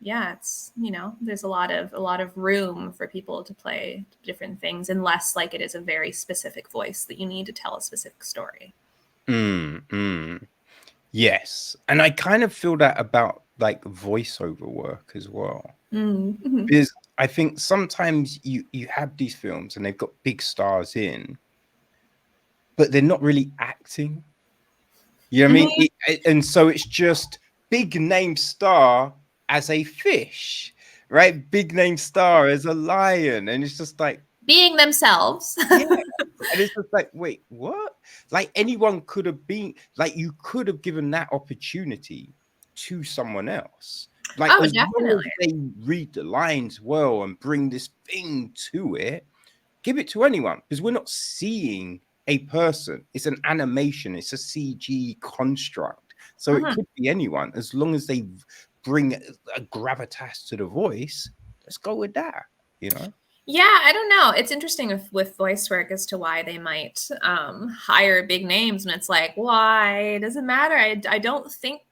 it's, you know, there's a lot of room for people to play different things, unless like it is a very specific voice that you need to tell a specific story. Yes. And I kind of feel that about like voiceover work as well. Mm-hmm. Because I think sometimes you have these films and they've got big stars in, but they're not really acting. You know what I mean? And so it's just big name star as a fish, right? Big name star as a lion. And it's just like being themselves. Yeah. And it's just like, wait, what? Like anyone could have been, like you could have given that opportunity to someone else. Like as long as they read the lines well and bring this thing to it, give it to anyone. Because we're not seeing a person. It's an animation. It's a CG construct. So it could be anyone. As long as they bring a gravitas to the voice, let's go with that, you know? Yeah, I don't know. It's interesting with voice work as to why they might hire big names, and it's like, why? It doesn't matter. I don't think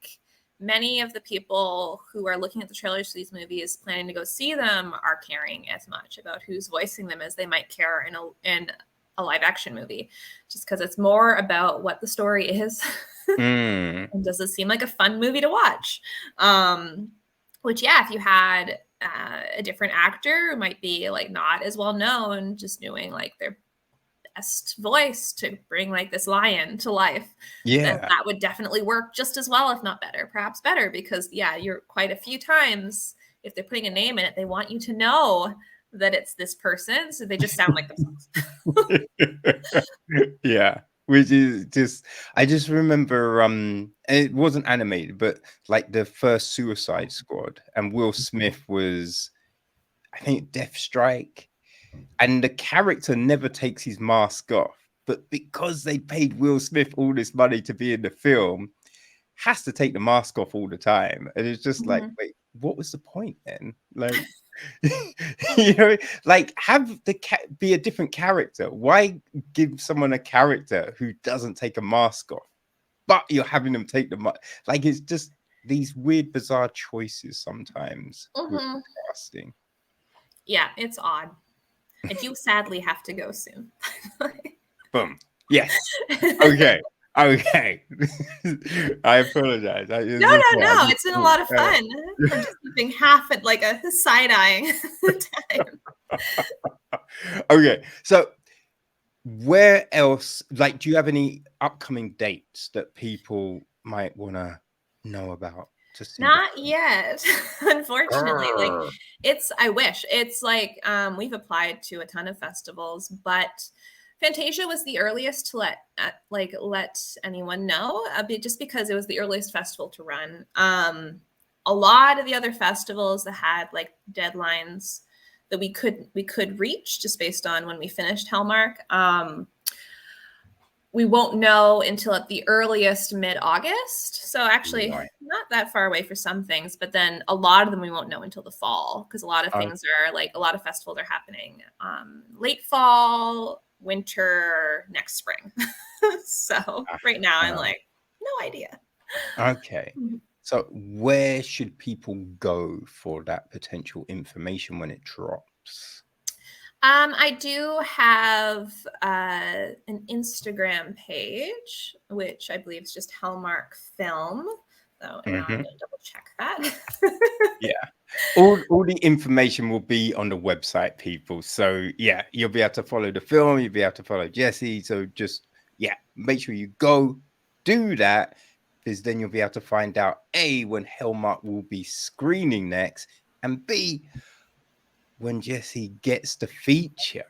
many of the people who are looking at the trailers for these movies planning to go see them are caring as much about who's voicing them as they might care in a live action movie, just because it's more about what the story is. And does it seem like a fun movie to watch? Which, if you had a different actor who might be like not as well known, just doing like their best voice to bring like this lion to life, that would definitely work just as well, if not better, perhaps better, because you're quite a few times, if they're putting a name in it, they want you to know that it's this person, so they just sound like themselves. Which is just, I just remember it wasn't animated, but like the first Suicide Squad, and Will Smith was, I think, Death Strike, and the character never takes his mask off, but because they paid Will Smith all this money to be in the film, has to take the mask off all the time. And it's just like, wait, what was the point then? Like, you know, like have the cat be a different character. Why give someone a character who doesn't take a mask off, but you're having them take the mask? Like, it's just these weird, bizarre choices sometimes. Casting. Yeah, it's odd. I do sadly have to go soon. Boom. Yes. Okay. Okay. I apologize. No. It's been a lot of fun. I'm just keeping half at like a side-eyeing time. Okay. So where else, like, do you have any upcoming dates that people might want to know about? To see Not yet, unfortunately. Like I wish. It's like we've applied to a ton of festivals, but Fantasia was the earliest to let anyone know, just because it was the earliest festival to run. A lot of the other festivals that had like deadlines that we could reach just based on when we finished Hellmark. We won't know until at the earliest mid-August. So actually not that far away for some things, but then a lot of them we won't know until the fall, because a lot of things are like, a lot of festivals are happening late fall, winter, next spring. So right now I'm like, no idea. Okay. So where should people go for that potential information when it drops? I do have an Instagram page, which I believe is just Hellmark Film. So now I'm going to double check that. Yeah. All the information will be on the website, people. So yeah, you'll be able to follow the film, you'll be able to follow Jessie. So just make sure you go do that, because then you'll be able to find out A, when Hellmark will be screening next, and B, when Jessie gets the feature.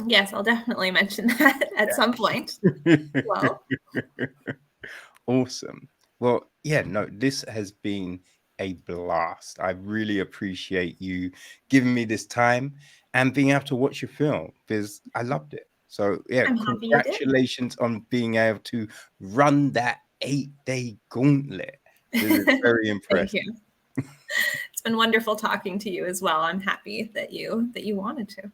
Yes, I'll definitely mention that at some point. Well, awesome. Well, no, this has been a blast. I really appreciate you giving me this time and being able to watch your film, because I loved it. So I'm happy you did. congratulations on being able to run that 8-day gauntlet. This is very impressive. Thank you. It's been wonderful talking to you as well. I'm happy that you wanted to.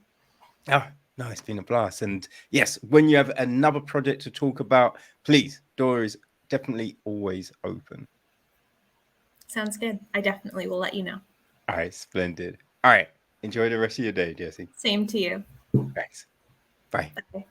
Oh, no, it's been a blast. And yes, when you have another project to talk about, please, door is definitely always open. Sounds good. I definitely will let you know. All right, splendid. All right, enjoy the rest of your day, Jessie. Same to you. Thanks. Bye. Bye.